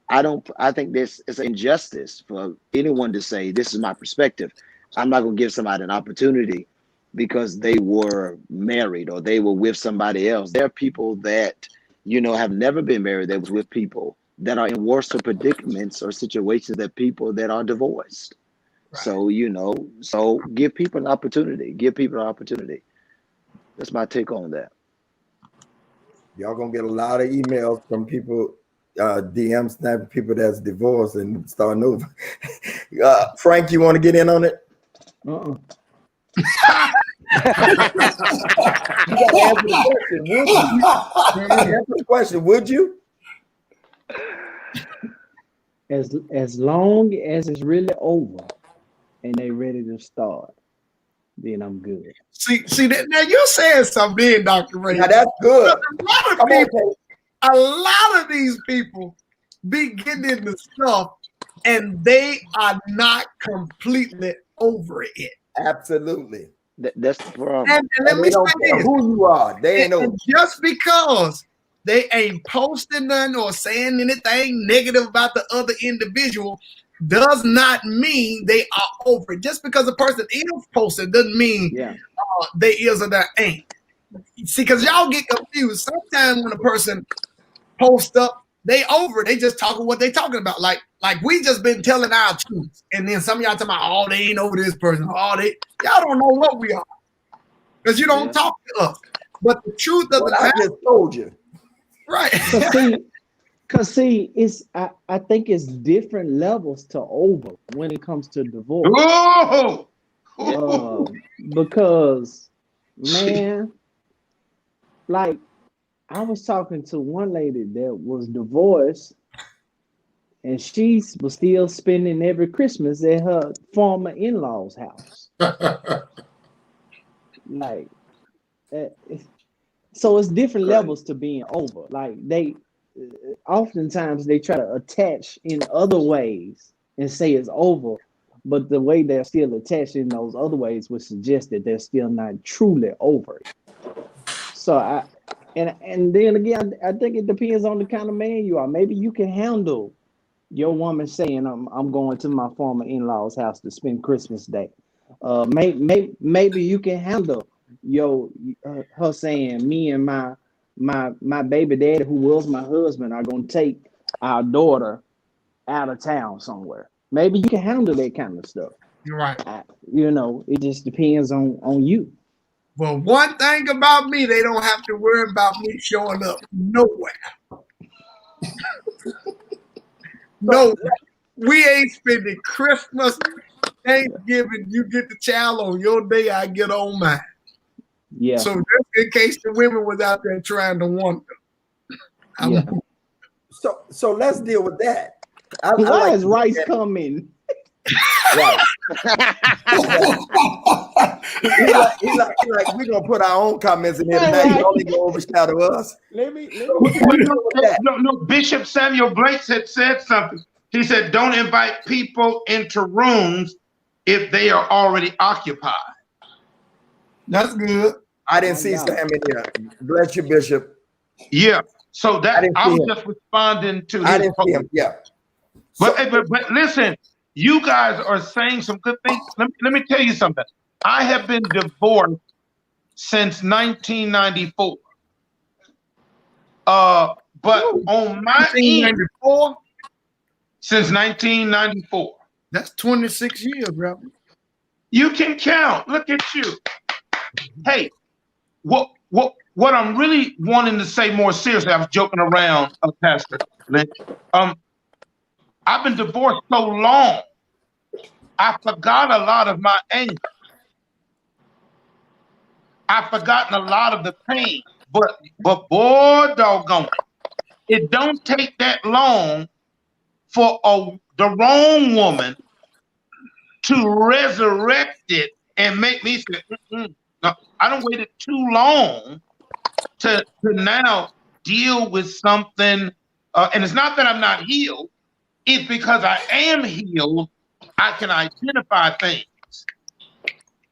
I think this is an injustice for anyone to say, this is my perspective, I'm not going to give somebody an opportunity because they were married or they were with somebody else. There are people that have never been married, that was with people that are in worse predicaments or situations than people that are divorced. Right. So give people an opportunity. That's my take on that. Y'all gonna get a lot of emails from people, DM snapping people that's divorced and starting over. Frank, you want to get in on it? You gotta answer the question. Would you? Answer the question. Would you? As long as it's really over and they ready to start, then I'm good. See that now you're saying something, Dr. Ray. Now that's good. A lot of these people be getting into stuff and they are not completely over it. Absolutely. That's the problem. And let me say this. Who you are, they ain't over. Just because they ain't posting nothing or saying anything negative about the other individual does not mean they are over it. Just because a person is posted doesn't mean they is or they ain't. See, because y'all get confused. Sometimes when a person posts up, they over it. They just talking what they talking about. Like we just been telling our truth. And then some of y'all talking about, oh, they ain't over this person. Oh, y'all don't know what we are. Because you don't talk to us. But the truth of the matter, I just told you. Right. Cause see, it's I think it's different levels to over when it comes to divorce. Because man, like I was talking to one lady that was divorced, and she was still spending every Christmas at her former in-laws' house. Like, so it's different levels to being over. Like oftentimes they try to attach in other ways and say it's over, but the way they're still attached in those other ways would suggest that they're still not truly over it. So and then again, I think it depends on the kind of man you are. Maybe you can handle your woman saying, I'm going to my former in-laws' house to spend Christmas Day. Maybe you can handle her saying, me and my baby daddy, who was my husband, are gonna take our daughter out of town somewhere. Maybe you can handle that kind of stuff. You're right. It just depends on you. Well, one thing about me, they don't have to worry about me showing up nowhere. No, we ain't spending Christmas, Thanksgiving. You get the child on your day, I get on mine. Yeah. So just in case the women was out there trying to wonder. So let's deal with that. Why is Rice coming? Right. he like we're gonna put our own comments in here tonight. Right. Only gonna overshadow us. Let me No, Bishop Samuel Blake said something. He said, don't invite people into rooms if they are already occupied. That's good. I didn't see Sam in here. Bless you, Bishop. Yeah. So that I was just responding to his I didn't see him. Yeah. But listen, you guys are saying some good things. Let me tell you something. I have been divorced since 1994. But on my end, since 1994. That's 26 years, bro. You can count. Look at you. Hey, what I'm really wanting to say more seriously, I was joking around, Pastor Lynch. I've been divorced so long, I forgot a lot of my anger. I've forgotten a lot of the pain, but boy, doggone it don't take that long for the wrong woman to resurrect it and make me say, no, I don't waited too long to now deal with something. And it's not that I'm not healed. It's because I am healed. I can identify things.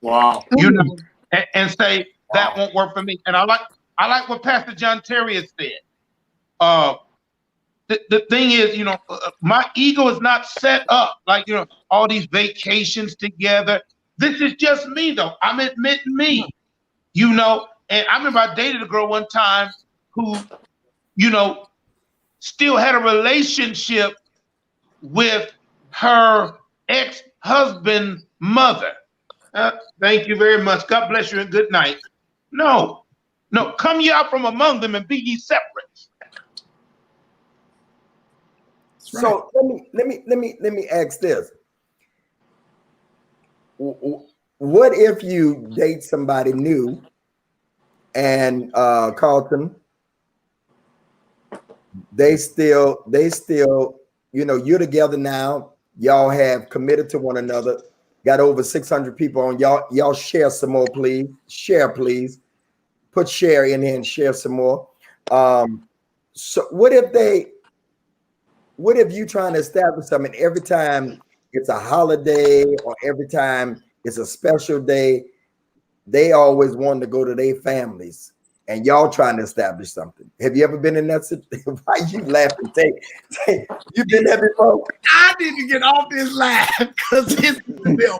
Wow. And say that won't work for me. And I like what Pastor John Terry has said. The thing is, my ego is not set up like, all these vacations together. This is just me, though. I'm admitting me, And I remember I dated a girl one time who, still had a relationship with her ex-husband's mother. Thank you very much. God bless you and good night. No, come ye out from among them and be ye separate. So let me ask this. When what if you date somebody new and Carlton, they still, you're together now, y'all have committed to one another, got over 600 people on y'all share some more, please. Share, please. Put share in here and share some more. So what if you trying to establish something every time it's a holiday or every time it's a special day, they always want to go to their families and y'all trying to establish something? Have you ever been in that situation? Why you laughing? Take, you been there before? I need to get off this live because it's bill.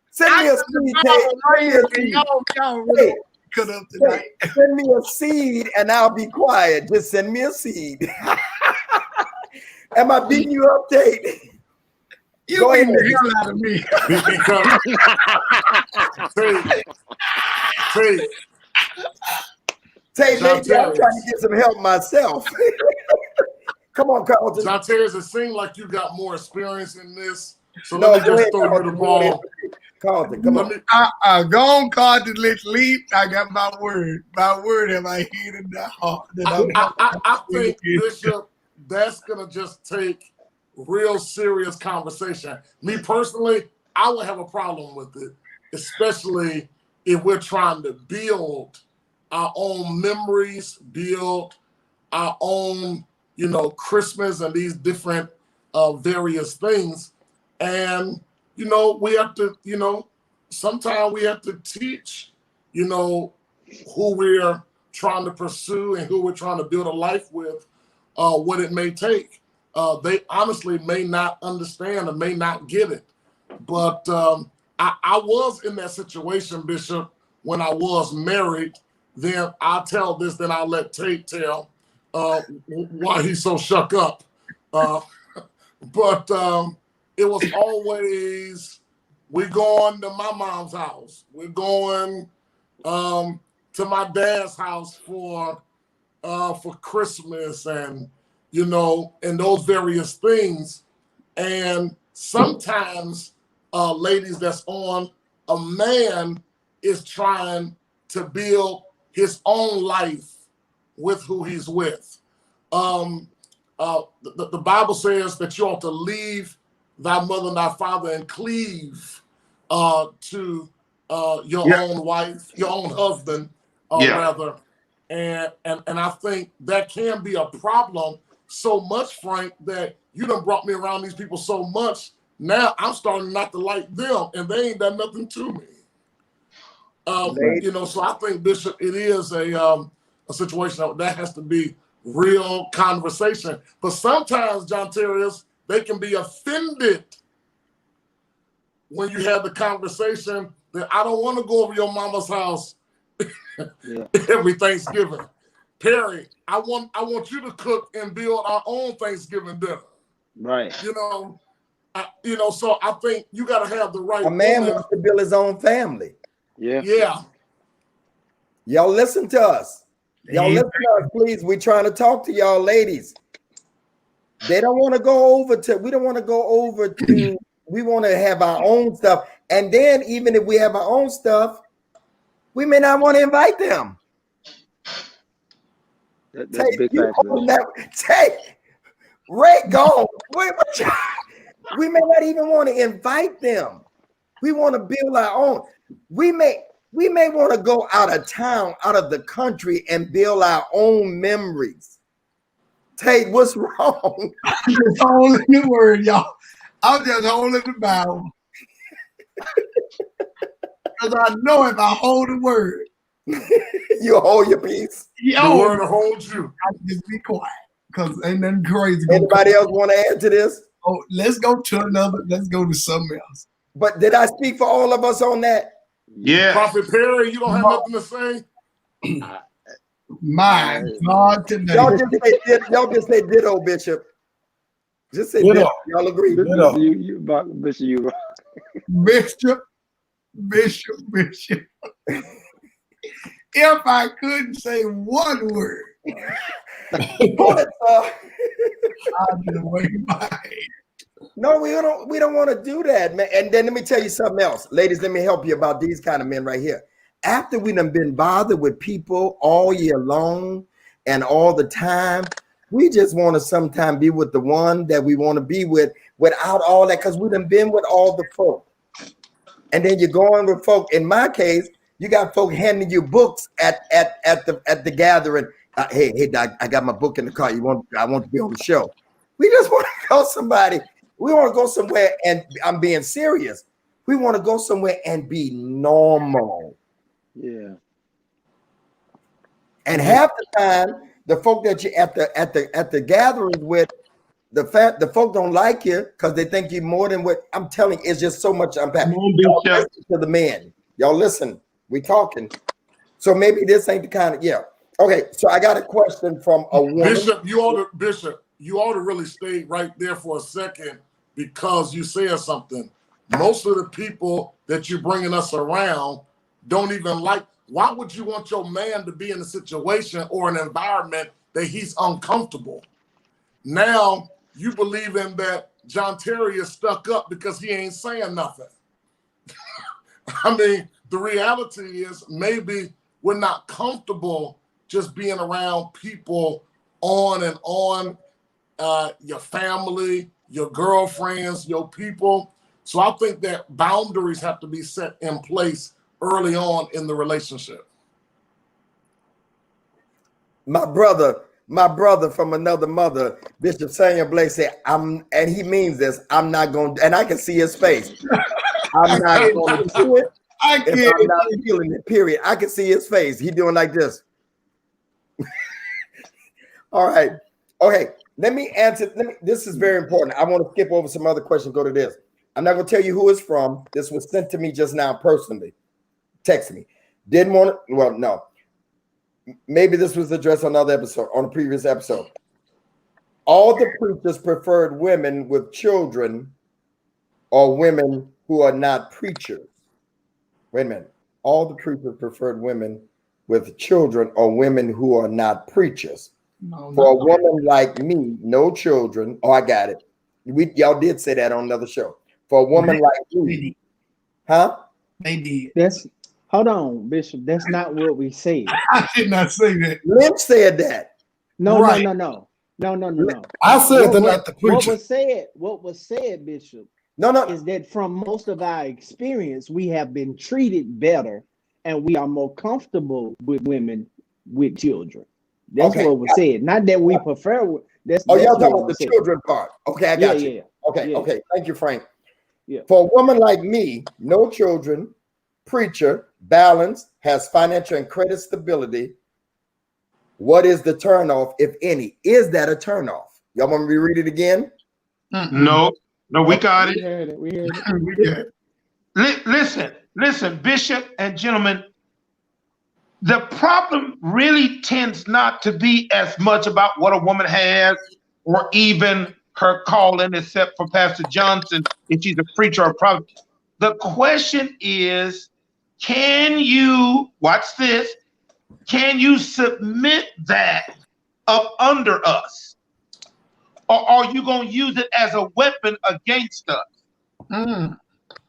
Send me a seed, send me a seed and I'll be quiet. Just send me a seed. Am I beating you up, Tate? You beating the hell out of me. Tate, maybe I'm trying to get some help myself. Come on, Carlton. John Terrence, it seems like you got more experience in this. So let me just throw you the ball. Carlton, come on. Go on, Carlton. Let's leave. I got my word. My word have I hid in the heart. I think, Bishop, that's going to just take real serious conversation. Me personally, I would have a problem with it, especially if we're trying to build our own memories, build our own, Christmas and these different various things. And, we have to, sometimes we have to teach, who we're trying to pursue and who we're trying to build a life with, what it may take. They honestly may not understand or may not get it. But I was in that situation, Bishop, when I was married. Then I'll tell this, then I'll let Tate tell why he's so shook up. But it was always, we're going to my mom's house. We're going to my dad's house for Christmas and, and those various things. And sometimes, ladies, that's on, a man is trying to build his own life with who he's with. The Bible says that you ought to leave thy mother and thy father and cleave to your own wife, your own husband, rather. And I think that can be a problem so much, Frank, that you done brought me around these people so much. Now I'm starting not to like them, and they ain't done nothing to me. So I think, Bishop, it is a situation that has to be real conversation. But sometimes, John Terrius, they can be offended when you have the conversation that I don't want to go over your mama's house every Thanksgiving. Perry, I want you to cook and build our own Thanksgiving dinner. Right. So I think you got to have the right. A man wants to build his own family. Yeah. Y'all listen to us. Y'all listen to us, please. We're trying to talk to y'all ladies. They don't want to go over to, we don't want to go over to, we want to have our own stuff. And then even if we have our own stuff, we may not want to invite them. That's big facts, Ray gone. We may not even want to invite them. We want to build our own. We may want to go out of town, out of the country, and build our own memories. Tate, what's wrong? I'm just holding the word, y'all. I'm just holding the Bible. Because I know if I hold the word, you hold your peace. The word will hold you. I just be quiet. Because ain't nothing crazy. Anybody else want to add to this? Oh, let's go to something else. But did I speak for all of us on that? Yeah. Prophet Perry, you don't have nothing to say? My God, today. Y'all just say ditto, Bishop. Just say ditto. Y'all agree? Bishop, you Bishop. If I couldn't say one word, I'd be away my head. No, we don't want to do that, man. And then let me tell you something else. Ladies, let me help you about these kind of men right here. After we done been bothered with people all year long and all the time, we just want to sometime be with the one that we want to be with without all that, because we done been with all the folk. And then you're going with folk. In my case, you got folk handing you books at the gathering. Hey, Doc, I got my book in the car. I want to be on the show. We just want to go somebody. We want to go somewhere, and I'm being serious. We want to go somewhere and be normal. Yeah. And half the time, the folk that you at the gatherings with, the folk don't like you because they think you're more than what I'm telling you. It's just so much unpack. Y'all listen to the men. Y'all listen. We talking. So maybe this ain't the kind of Okay, so I got a question from a woman. Bishop, you ought to really stay right there for a second, because you said something. Most of the people that you're bringing us around don't even like. Why would you want your man to be in a situation or an environment that he's uncomfortable? Now you believe in that John Terry is stuck up because he ain't saying nothing. I mean, the reality is maybe we're not comfortable just being around people on and on, your family, your girlfriends, your people. So I think that boundaries have to be set in place early on in the relationship. My brother from another mother, Bishop Samuel Blake, said, and he means this, I'm not going to, and I can see his face. I'm not going to do it. I'm not feeling it, period. I can see his face. He doing like this. All right. Okay. Let me answer. This is very important. I want to skip over some other questions. Go to this. I'm not going to tell you who it's from. This was sent to me just now personally. Text me. Didn't want to. Well, no. Maybe this was addressed on another episode, on a previous episode. All the preachers preferred women with children or women who are not preachers. Wait a minute. All the preachers preferred women with children or women who are not preachers. No, For a woman like me, no children. Oh, I got it. Y'all did say that on another show. For a woman like me, huh? They did. Hold on, Bishop. That's not what we said. I did not say that. Lynch said that. No. Right. No. I said they're not the preacher. What was said, Bishop, No. is that from most of our experience, we have been treated better and we are more comfortable with women with children. That's what was said. Not that we prefer. That's y'all talking about the children part. Okay, I got you. Yeah. Okay. Thank you, Frank. Yeah. For a woman like me, no children, preacher, balanced, has financial and credit stability. What is the turnoff, if any? Is that a turnoff? Y'all want me to read it again? No, we got it. We heard it. Listen, Bishop and gentlemen, the problem really tends not to be as much about what a woman has or even her calling, except for Pastor Johnson, if she's a preacher or a prophet. The question is, can you, watch this, can you submit that up under us? Or are you going to use it as a weapon against us?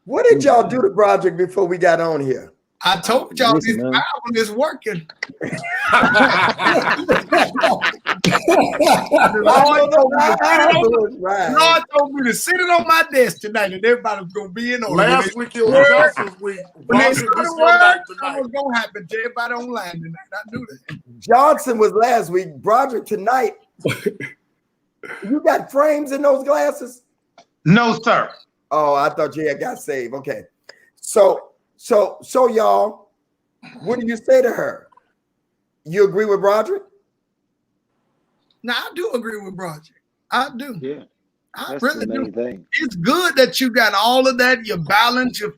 What did y'all do to Broderick before we got on here? I told y'all this Bible is working. Lord told me to sit it on my desk tonight, and everybody was gonna be in on it. Last week it was Johnson's week. When they started the word, what was gonna happen to everybody online tonight? I knew that. Johnson was last week. Broderick tonight. You got frames in those glasses? No, sir. Oh, I thought you had got saved. Okay. So y'all, what do you say to her? You agree with Broderick? Now, I do agree with Broderick. I do. Yeah. I That's really the main do. thing. It's good that you got all of that. Your balance, you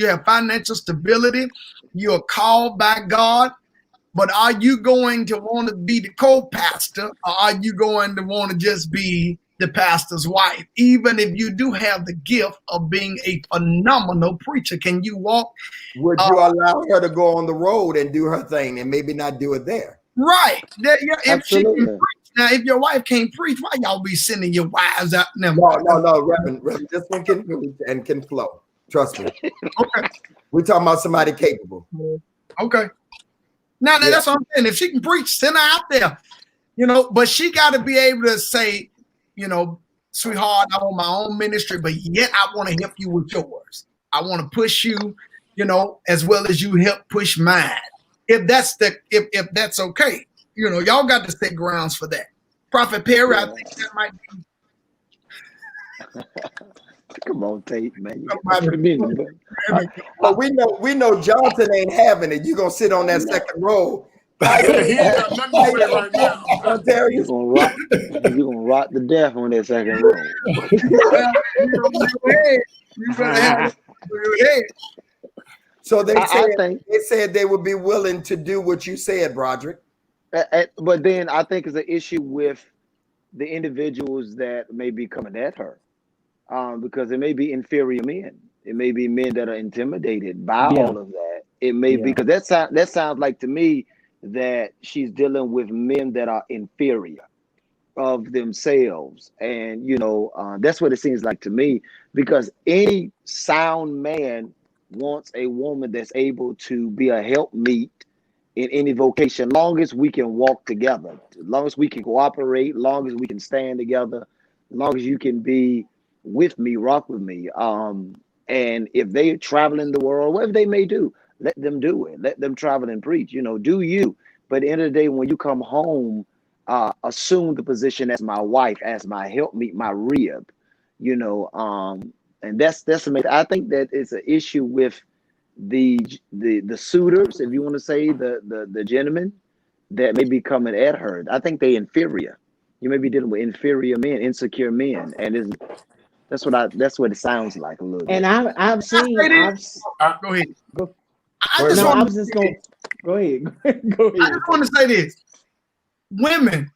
have financial stability. You're called by God. But are you going to want to be the co-pastor, or are you going to want to just be the pastor's wife? Even if you do have the gift of being a phenomenal preacher, can you walk? Would you allow her to go on the road and do her thing and maybe not do it there? Right. If she can preach Now, if your wife can't preach, why y'all be sending your wives out? No, Reverend, this one can preach and can flow. Trust me. Okay. We're talking about somebody capable. Okay. Now, that's what I'm saying. If she can preach, send her out there. You know, but she got to be able to say, you know, sweetheart, I want my own ministry, but yet I want to help you with yours. I want to push you, you know, as well as you help push mine. If that's okay, you know, y'all got to set grounds for that. Prophet Perry, I think that might be. Come on, Tate, man. But we know Johnson ain't having it. You gonna sit on that second row. He ain't got nothing to say right now. You're gonna rock the death on that second row. So they said they would be willing to do what you said, Broderick. But then I think it's an issue with the individuals that may be coming at her, because it may be inferior men. It may be men that are intimidated by all of that. It may be because that sounds like to me that she's dealing with men that are inferior of themselves, and you know that's what it seems like to me. Because any sound man wants a woman that's able to be a helpmeet in any vocation, long as we can walk together, long as we can cooperate, long as we can stand together, long as you can be with me, rock with me. And if they travel in the world, whatever they may do, let them do it. Let them travel and preach. You know, do you. But at the end of the day, when you come home, assume the position as my wife, as my helpmeet, my rib. You know, and that's amazing. I think that it's an issue with the suitors, if you want to say the gentlemen that may be coming at her. I think they inferior. You may be dealing with inferior men, insecure men, and that's what it sounds like a little bit. And I've seen. Go ahead. Go I just want to go ahead. I just want to say this, women,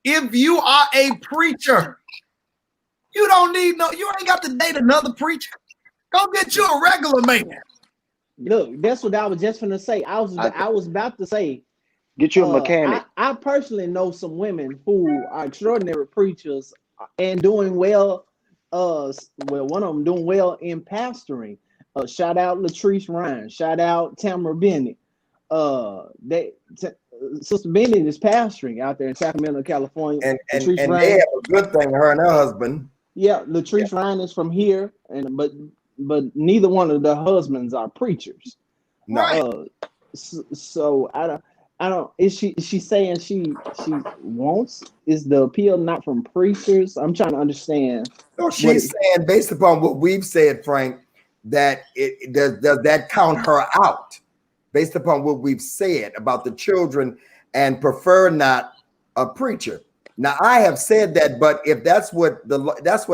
if you are a preacher, you ain't got to date another preacher. Go get you a regular man. Look, that's what I was just gonna say. I was about to say, get you a mechanic. I personally know some women who are extraordinary preachers and doing well. One of them doing well in pastoring. Shout out Latrice Ryan. Shout out Tamara Bennett. Sister Bennett is pastoring out there in Sacramento, California. And they have a good thing, her and her husband. Yeah, Latrice Ryan is from here, but neither one of the husbands are preachers. No. So I don't. Is she saying she wants? Is the appeal not from preachers? I'm trying to understand. No, she's saying based upon what we've said, Frank, that does that count her out based upon what we've said about the children and prefer not a preacher. Now I have said that, but if that's what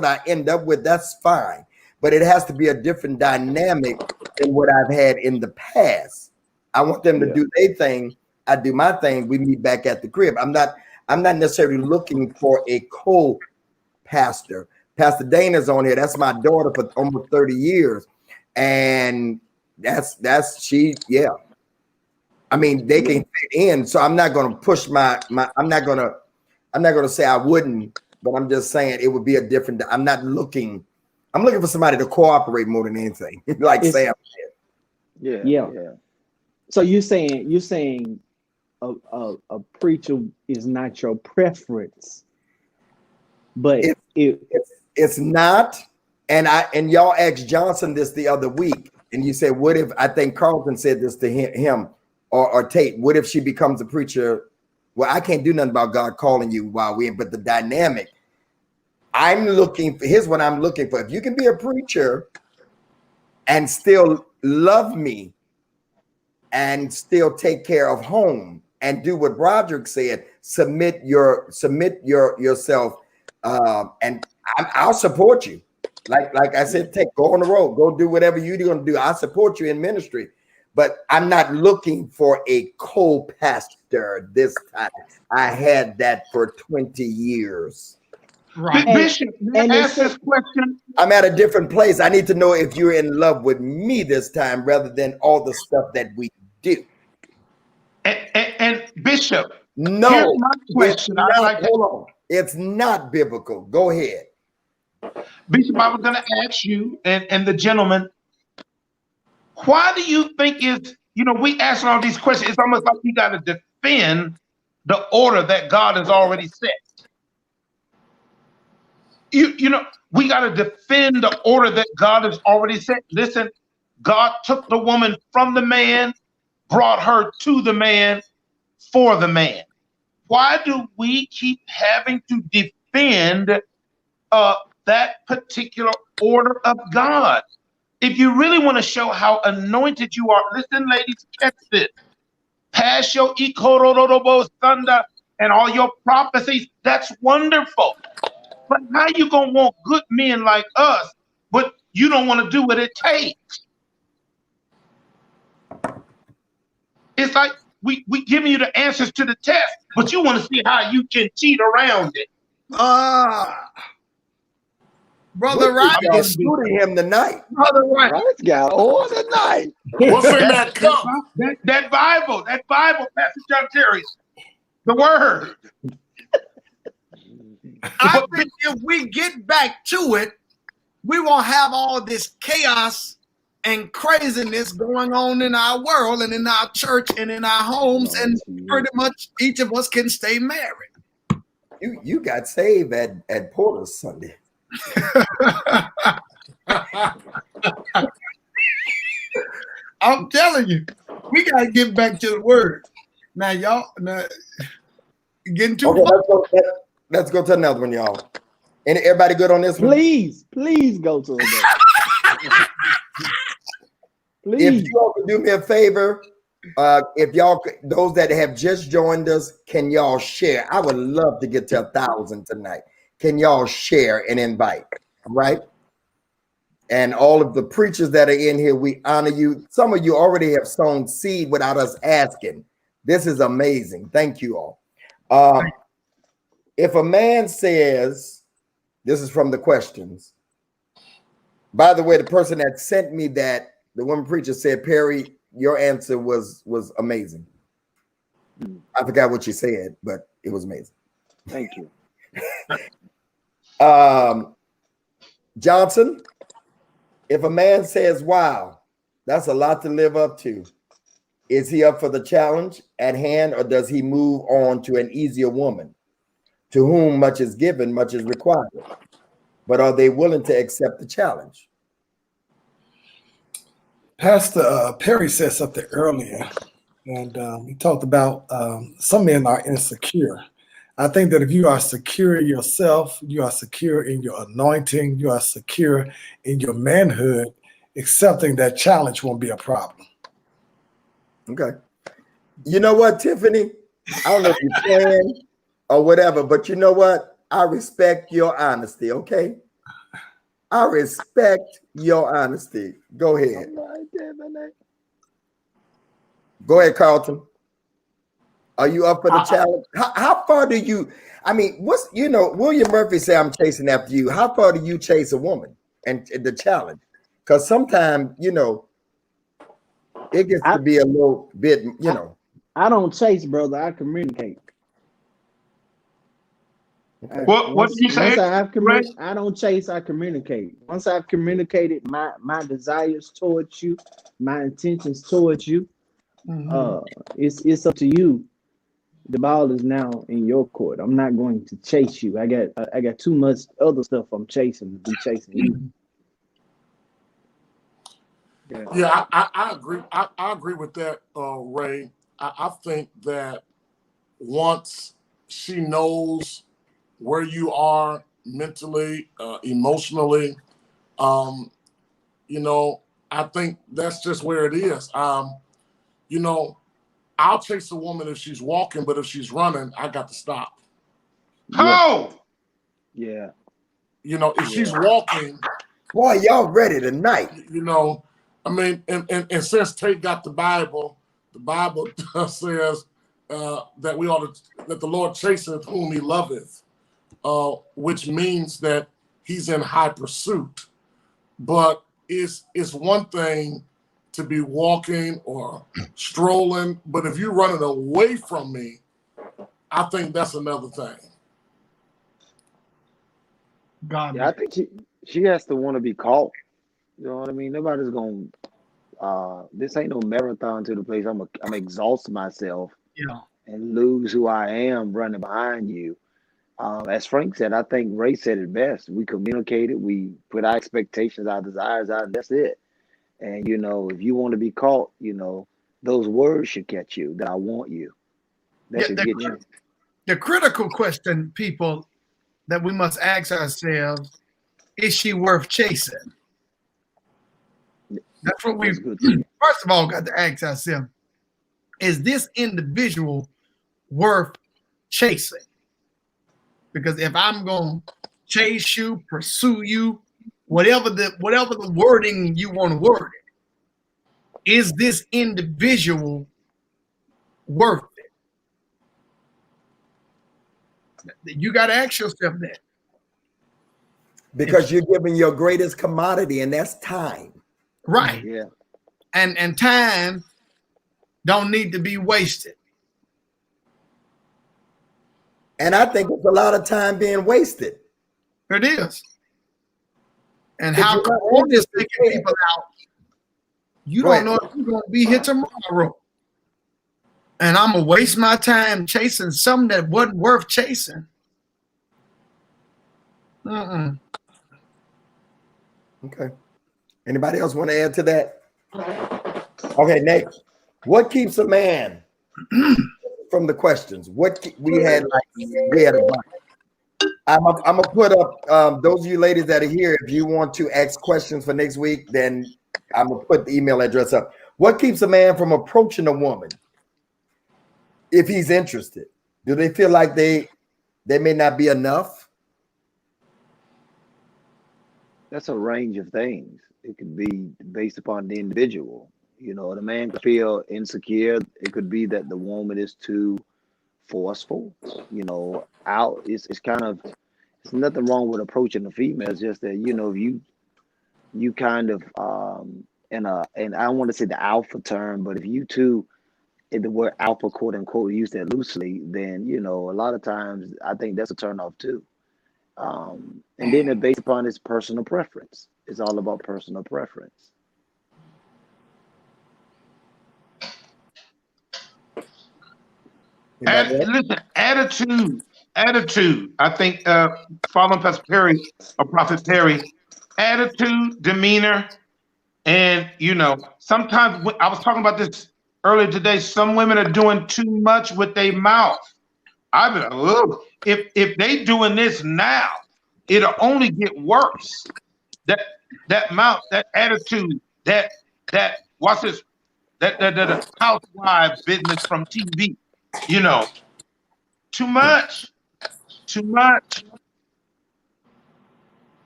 I end up with, that's fine. But it has to be a different dynamic than what I've had in the past. I want them to do their thing. I do my thing. We meet back at the crib. I'm not necessarily looking for a co-pastor. Pastor Dana's on here. That's my daughter for almost 30 years. And that's she. Yeah. I mean, they can fit in. So I'm not going to push I'm not going to say I wouldn't, but I'm just saying it would be a different. I'm looking for somebody to cooperate more than anything. Like Sam said. Yeah. So you're saying a preacher is not your preference, but it's not. And y'all asked Johnson this the other week, and you said, "What if?" I think Carlton said this to him or Tate. What if she becomes a preacher? Well, I can't do nothing about God calling you while we're in, but the dynamic. Here's what I'm looking for. If you can be a preacher and still love me and still take care of home and do what Broderick said, submit yourself, and I'll support you. Like I said, go on the road, go do whatever you're going to do. I support you in ministry, but I'm not looking for a co-pastor this time. I had that for 20 years. Right. Bishop, and ask this question. I'm at a different place. I need to know if you're in love with me this time rather than all the stuff that we do. And Bishop, No, Here's my it's question. not. I'd like to, Hold on. It's not biblical. Go ahead. Bishop, I was going to ask you and the gentleman, why do you think it's, we asking all these questions. It's almost like we got to defend the order that God has already set. We got to defend the order that God has already set. Listen, God took the woman from the man, brought her to the man for the man. Why do we keep having to defend that particular order of God? If you really want to show how anointed you are, listen, ladies, catch this. Pass your ikororobo thunder and all your prophecies. That's wonderful. But how you gonna want good men like us, but you don't want to do what it takes? It's like we giving you the answers to the test, but you want to see how you can cheat around it. Brother Right, I'm shooting him tonight. Brother Right. Right, got all tonight. What's in that cup? That Bible, Pastor John Terry, the word. I think if we get back to it, we won't have all this chaos and craziness going on in our world and in our church and in our homes, and pretty much each of us can stay married. You got saved at Porter's Sunday. I'm telling you, we got to get back to the word. Now, y'all, getting too far. Let's go to another one, y'all. And everybody good on this one? Please go to it. Please. If you all could do me a favor, if y'all, those that have just joined us, can y'all share? I would love to get to 1,000 tonight. Can y'all share and invite? All right. And all of the preachers that are in here, we honor you. Some of you already have sown seed without us asking. This is amazing. Thank you all. If a man says, this is from the questions. By the way, the person that sent me that, the woman preacher said, Perry, your answer was amazing. I forgot what you said, but it was amazing. Thank you. Johnson, if a man says, wow, that's a lot to live up to, is he up for the challenge at hand, or does he move on to an easier woman? To whom much is given, much is required. But are they willing to accept the challenge? Pastor Perry said something earlier, and he talked about some men are insecure. I think that if you are secure in yourself, you are secure in your anointing, you are secure in your manhood, accepting that challenge won't be a problem. Okay. You know what, Tiffany? I don't know if you're playing or whatever, but you know what? I respect your honesty, okay? I respect your honesty. Go ahead. Go ahead, Carlton. Are you up for the challenge? How far do you, I mean, William Murphy said, I'm chasing after you. How far do you chase a woman and the challenge? Because sometimes, it gets to be a little bit, I don't chase, brother. I communicate. Okay. What did you say? I don't chase, I communicate. Once I've communicated my desires towards you, my intentions towards you, it's up to you. The ball is now in your court. I'm not going to chase you. I got too much other stuff I'm chasing to be chasing you. Yeah, I agree. I agree with that, Ray. I think that once she knows where you are mentally, emotionally, I think that's just where it is. I'll chase a woman if she's walking, but if she's running, I got to stop. Oh! Yeah. If she's walking, boy, y'all ready tonight. And since Tate got the Bible says that that the Lord chaseth whom he loveth, which means that he's in high pursuit. But it's one thing to be walking or strolling, but if you're running away from me, I think that's another thing. God, Yeah, I think she has to want to be caught. You know what I mean? Nobody's gonna. This ain't no marathon to the place. I'm exhaust myself yeah. and lose who I am running behind you. As Frank said, I think Ray said it best. We communicated, we put our expectations, our desires out, and that's it. And you know, if you want to be caught, you know, those words should catch you. That I want you. That Yeah, should get you. the critical question, people, that we must ask ourselves: is she worth chasing? That's what we That's good too. first of all got to ask ourselves: is this individual worth chasing? Because if I'm going to chase you, pursue you, whatever the wording you want to word it, is this individual worth it? You got to ask yourself that. Because you're giving your greatest commodity, and that's time. Right. Yeah. And time don't need to be wasted. And I think it's a lot of time being wasted. It is. And If how you're not Corona is interested, taking people out, you Go don't ahead. know if you're going to be here tomorrow. And I'm going to waste my time chasing something that wasn't worth chasing. Mm-mm. Okay. Anybody else want to add to that? Okay, Nate. What keeps a man from the questions? We had a bunch. I'm gonna put up those of you ladies that are here. If you want to ask questions for next week, then I'm gonna put the email address up. What keeps a man from approaching a woman if he's interested? Do they feel like they may not be enough? That's a range of things. It could be based upon the individual. You know, the man could feel insecure. It could be that the woman is too forceful. You know, it's kind of, there's nothing wrong with approaching the female. It's just that, you know, you kind of and I don't want to say the alpha term, but if you two, if the word alpha quote unquote use that loosely, then you know a lot of times I think that's a turn off too. And then it's based upon his personal preference. It's all about personal preference. Listen, attitude. I think following Pastor Perry or Prophet Perry, attitude, demeanor, and you know, sometimes I was talking about this earlier today. Some women are doing too much with their mouth. I've been, look, if they doing this now, it'll only get worse. That mouth, that attitude, that what's this? That housewife business from TV. You know, too much.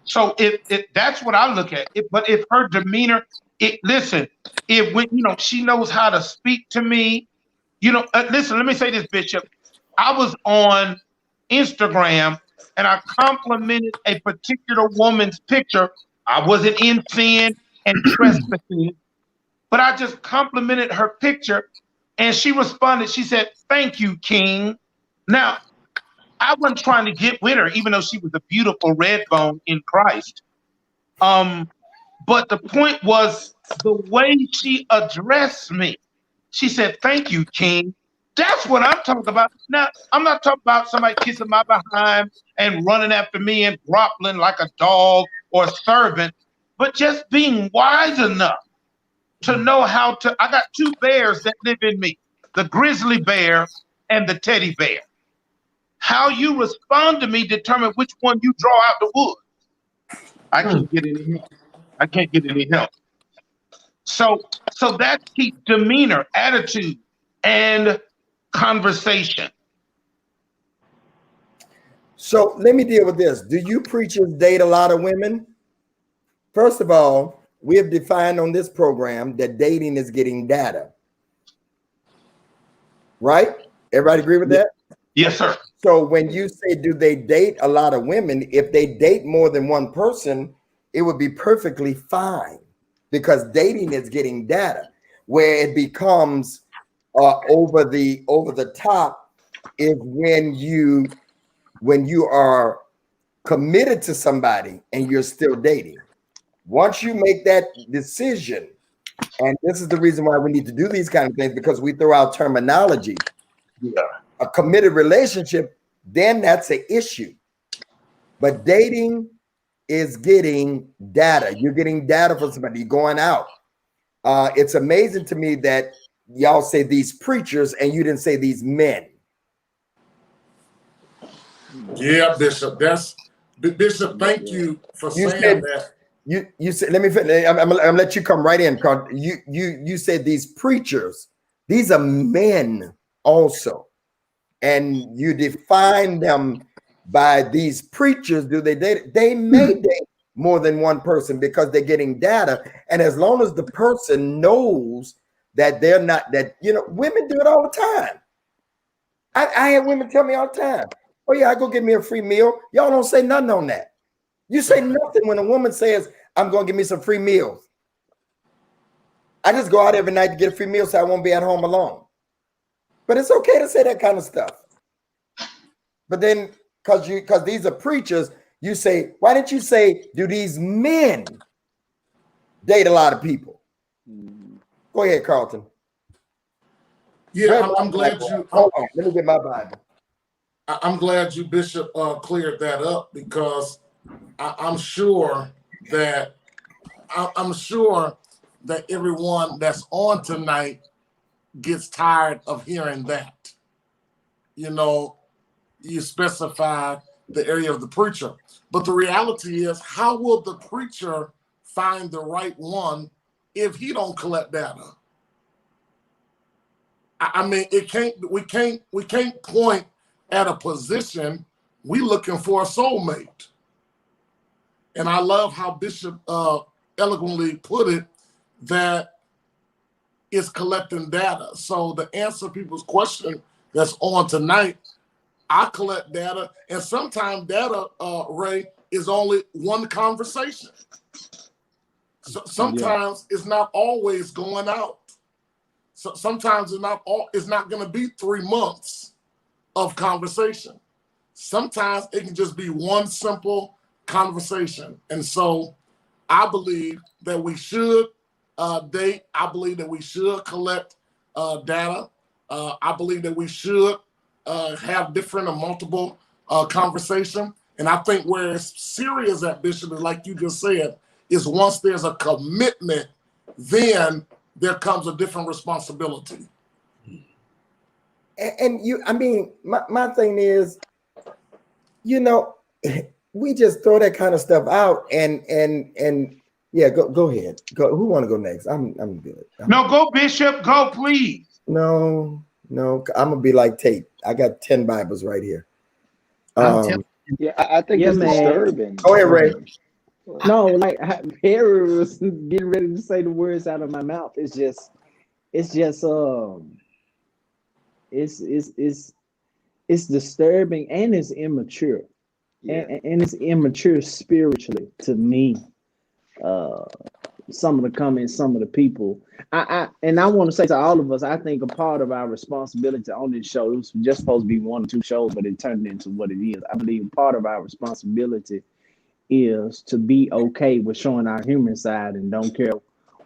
So if that's what I look at. But if her demeanor, listen, when you know she knows how to speak to me, you know. Listen, let me say this, Bishop. I was on Instagram and I complimented a particular woman's picture. I wasn't in sin and trespassing, but I just complimented her picture, and she responded. She said, "Thank you, King." Now, I wasn't trying to get with her, even though she was a beautiful red bone in Christ. But the point was the way she addressed me. She said, "Thank you, King." That's what I'm talking about. Now, I'm not talking about somebody kissing my behind and running after me and groveling like a dog or a servant, but just being wise enough to know how to. I got two bears that live in me, the grizzly bear and the teddy bear. How you respond to me determine which one you draw out the wood. I can't get any help. So that keeps demeanor, attitude, and conversation. So let me deal with this. Do you preachers date a lot of women? First of all, we have defined on this program that dating is getting data. Right? Everybody agree with that? Yes, sir. So when you say, do they date a lot of women? If they date more than one person, it would be perfectly fine, because dating is getting data, where it becomes over the top is when you are committed to somebody and you're still dating. Once you make that decision, and this is the reason why we need to do these kind of things, because we throw out terminology. Yeah. A committed relationship, then that's an issue. But dating is getting data. You're getting data from somebody. You're going out. It's amazing to me that y'all say these preachers and you didn't say these men. Yeah, Bishop. Bishop. Thank you for saying that. You said, let me finish. I'm gonna let you come right in, Carl. You said these preachers, these are men also, and you define them by these preachers. Do they date? They may date more than one person because they're getting data, and as long as the person knows that they're not, that women do it all the time. I have women tell me all the time, "Oh yeah, I go get me a free meal." Y'all don't say nothing on that. You say nothing when a woman says, "I'm going to give me some free meals." I just go out every night to get a free meal so I won't be at home alone. But it's okay to say that kind of stuff. But then, because these are preachers, you say, why didn't you say, do these men date a lot of people? Go ahead, Carlton. Yeah, I'm glad you. Hold on, let me get my Bible. I'm glad you, Bishop, cleared that up, because I'm sure that everyone that's on tonight gets tired of hearing that. You specify the area of the preacher, but the reality is, how will the preacher find the right one if he don't collect data? I mean, we can't point at a position. We looking for a soulmate. And I love how Bishop eloquently put it, that it's collecting data. So to answer people's question that's on tonight, I collect data, and sometimes data, Ray, is only one conversation. So sometimes it's not always going out. So sometimes it's not going to be 3 months of conversation. Sometimes it can just be one simple conversation. And so I believe that we should date. I believe that we should collect data. I believe that we should have different or multiple conversation. And I think where it's serious at, Bishop, is like you just said, is once there's a commitment, then there comes a different responsibility. And my thing is, we just throw that kind of stuff out, and yeah, go ahead. Go. Who want to go next? I'm good. No, go, Bishop. Go, please. No, I'm gonna be like Tate. I got 10 Bibles right here. Yeah, I think it's disturbing. Go ahead, Ray. No, like Harry was getting ready to say the words out of my mouth. It's disturbing, and it's immature. Yeah. And it's immature spiritually to me. Some of the comments, some of the people. I want to say to all of us, I think a part of our responsibility on this show, it was just supposed to be 1 or 2 shows, but it turned into what it is. I believe part of our responsibility is to be okay with showing our human side and don't care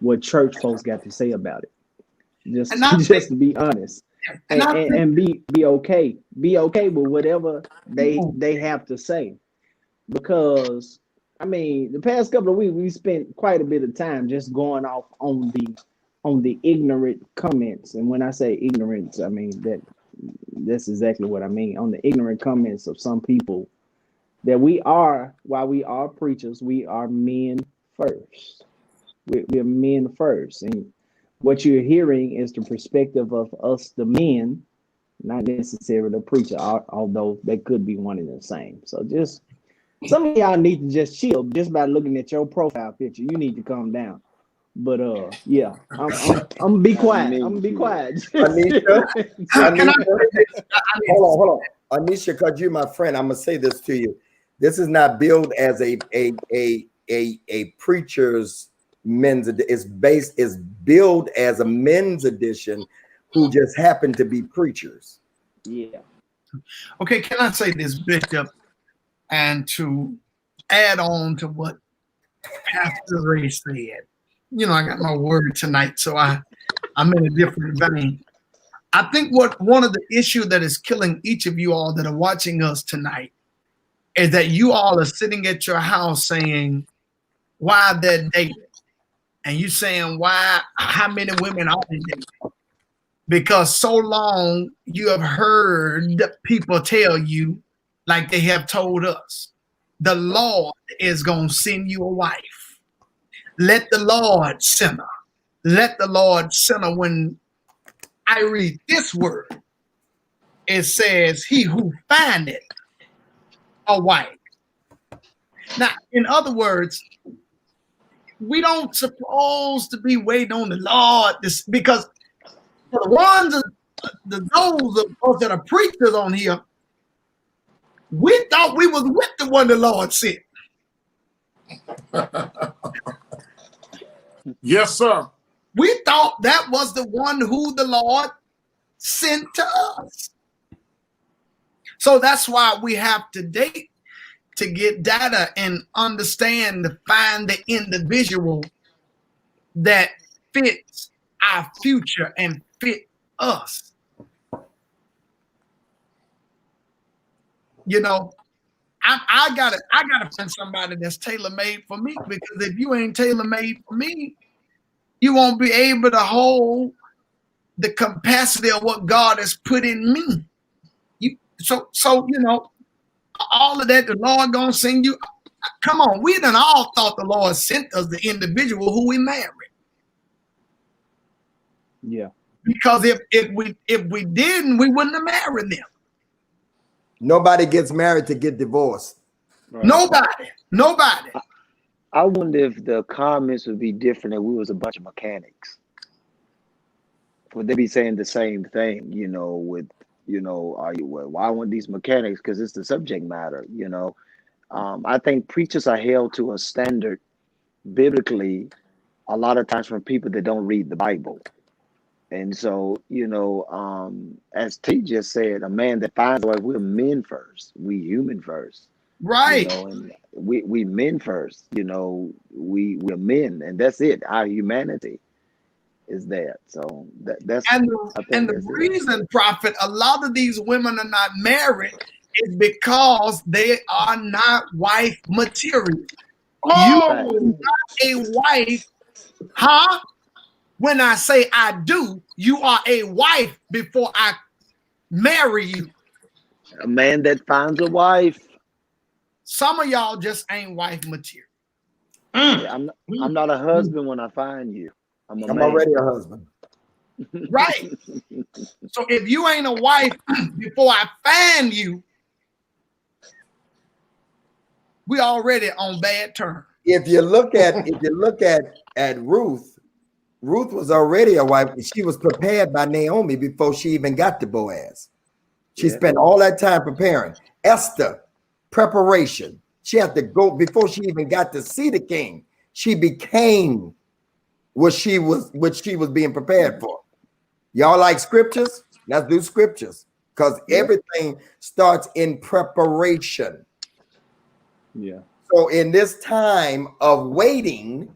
what church folks got to say about it. Just to be honest. And be okay. Be okay with whatever they have to say. Because the past couple of weeks we spent quite a bit of time just going off on the ignorant comments. And when I say ignorance, I mean that's exactly what I mean. On the ignorant comments of some people, that while we are preachers, we are men first. We're men first. And what you're hearing is the perspective of us, the men, not necessarily the preacher, although they could be one and the same. So just some of y'all need to just chill just by looking at your profile picture. You need to calm down. But yeah, I'm gonna be quiet. I'm gonna be quiet. Anisha, hold on. Anisha, because you're my friend, I'm gonna say this to you. This is not billed as a preacher's men's. It's billed as a men's edition who just happen to be preachers. Yeah. Okay, can I say this, Bishop, and to add on to what Pastor Ray said? You know, I got my word tonight, so I'm in a different vein. I think what one of the issues that is killing each of you all that are watching us tonight is that you all are sitting at your house saying, why they're dating? And you saying, why, how many women are they dating? Because so long you have heard people tell you, like they have told us, the Lord is going to send you a wife. Let the Lord send her. Let the Lord send her. When I read this word, it says, he who findeth a wife. Now, in other words, we don't supposed to be waiting on the Lord because for the ones, those of us that are preachers on here, we thought we was with the one the Lord sent. Yes, sir. We thought that was the one who the Lord sent to us. So that's why we have to date, to get data and understand, to find the individual that fits our future and fit us. You know, I gotta find somebody that's tailor-made for me, because if you ain't tailor-made for me, you won't be able to hold the capacity of what God has put in me. So you know, all of that, the Lord gonna send you. Come on, we done all thought the Lord sent us the individual who we married. Yeah. Because if we didn't, we wouldn't have married them. Nobody gets married to get divorced. Right. Nobody. I wonder if the comments would be different if we was a bunch of mechanics. Would they be saying the same thing, you know, with, you know, why want these mechanics? Because it's the subject matter, you know. I think preachers are held to a standard biblically a lot of times from people that don't read the Bible. And so, you know, as T just said, a man that finds a wife, we're men first. We human first. Right. You know, and we men first, you know, we're men, and that's it. Our humanity is that. So that's and the reason, Prophet, a lot of these women are not married is because they are not wife material. You are not a wife, huh? When I say I do, you are a wife before I marry you. A man that finds a wife. Some of y'all just ain't wife material. Yeah, I'm not a husband when I find you. I'm already a husband. Right. So if you ain't a wife before I find you, we already on bad terms. If you look at Ruth, Ruth was already a wife. She was prepared by Naomi before she even got to Boaz. She spent all that time preparing. Esther, preparation. She had to go before she even got to see the king. She became what she was being prepared for. Y'all like scriptures? Let's do scriptures, because everything starts in preparation. Yeah. So in this time of waiting,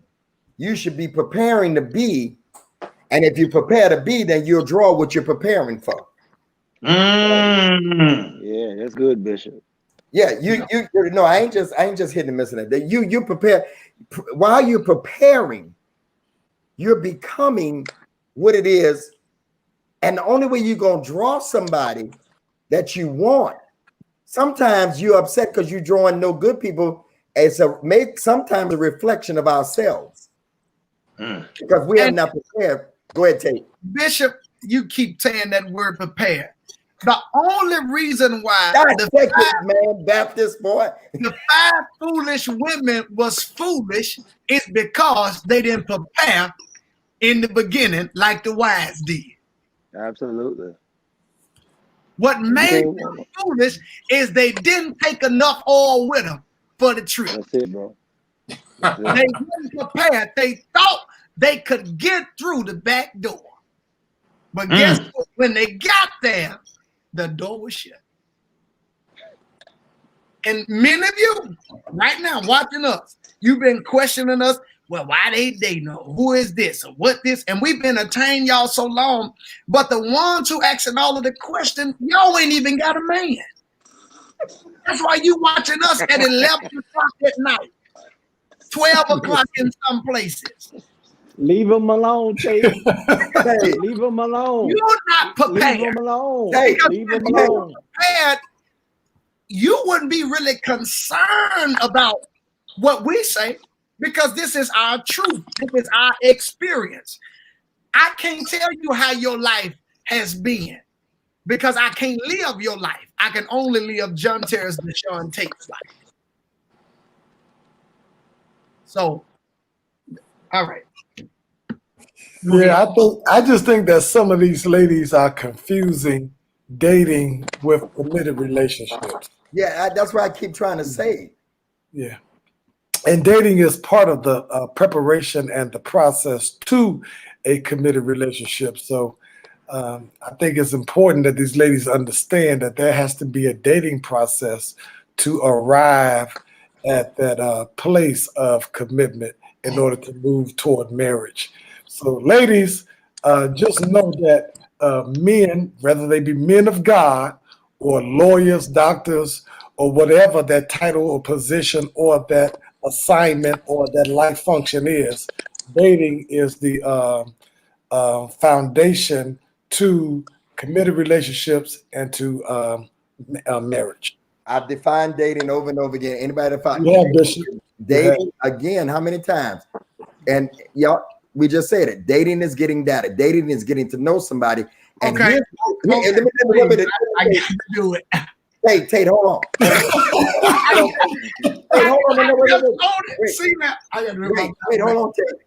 you should be preparing to be. And if you prepare to be, then you'll draw what you're preparing for. Yeah, that's good, Bishop. Yeah, you no, I ain't just hitting and missing it. That you prepare while you're preparing, you're becoming what it is. And the only way you're gonna draw somebody that you want, sometimes you're upset because you're drawing no good people. It's sometimes a reflection of ourselves. Because we have not prepared. Go ahead, Tate. Bishop, you keep saying that word prepared. The only reason why Baptist boy, the 5 foolish women was foolish is because they didn't prepare in the beginning like the wise did. Absolutely. What made them foolish is they didn't take enough oil with them for the trip. That's it, bro. They didn't prepare. They thought they could get through the back door. But guess what? When they got there, the door was shut. And many of you right now watching us, you've been questioning us. Well, why they know who is this or what this? And we've been entertaining y'all so long. But the ones who asking all of the questions, y'all ain't even got a man. That's why you watching us at 11 o'clock at night, 12 o'clock in some places. Leave them alone, Tate. Hey, Leave them alone. You're not prepared. Leave them alone. Hey, Leave them If you were alone. prepared, you wouldn't be really concerned about what we say because this is our truth. This is our experience. I can't tell you how your life has been because I can't live your life. I can only live John Terry's Deshaun Tate's life. So, all right. Yeah, I just think that some of these ladies are confusing dating with committed relationships. yeah, that's what I keep trying to say. Yeah. And dating is part of the preparation and the process to a committed relationship. So I think it's important that these ladies understand that there has to be a dating process to arrive at that place of commitment in order to move toward marriage. So ladies, just know that men, whether they be men of God or lawyers, doctors, or whatever that title or position or that assignment or that life function is, dating is the foundation to committed relationships and to marriage. I've defined dating over and over again. Anybody define Yeah, Bishop. dating again? How many times? And y'all, we just said it. Dating is getting data. Dating is getting to know somebody. And Okay. let me I got to do it. Hey, Tate, hold on. Tate, hold on. Wait. See that? I got to Wait, hold on, Tate.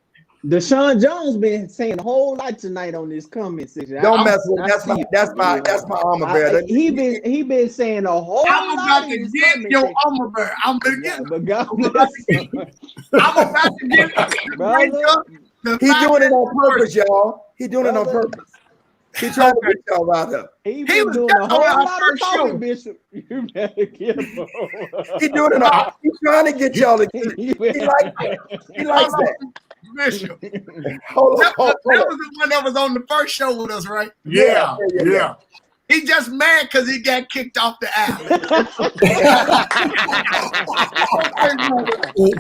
Deshaun Jones been saying a whole lot tonight on this comment section. Don't mess with it. That's my armor bearer. He been saying a whole I'm lot. about to get your armor bearer. I'm going to get him. But God I'm about to get him. brother, He's doing it on purpose, y'all. He's doing it on purpose. He's trying to get y'all riled up. he was been doing just a whole on our lot of first show. talking, Bishop. You better get him. He's doing it on. He's trying to get y'all to. He likes that. He likes that. Bishop. Hold That on. was the one that was on the first show with us, right? Yeah. He just mad because he got kicked off the alley.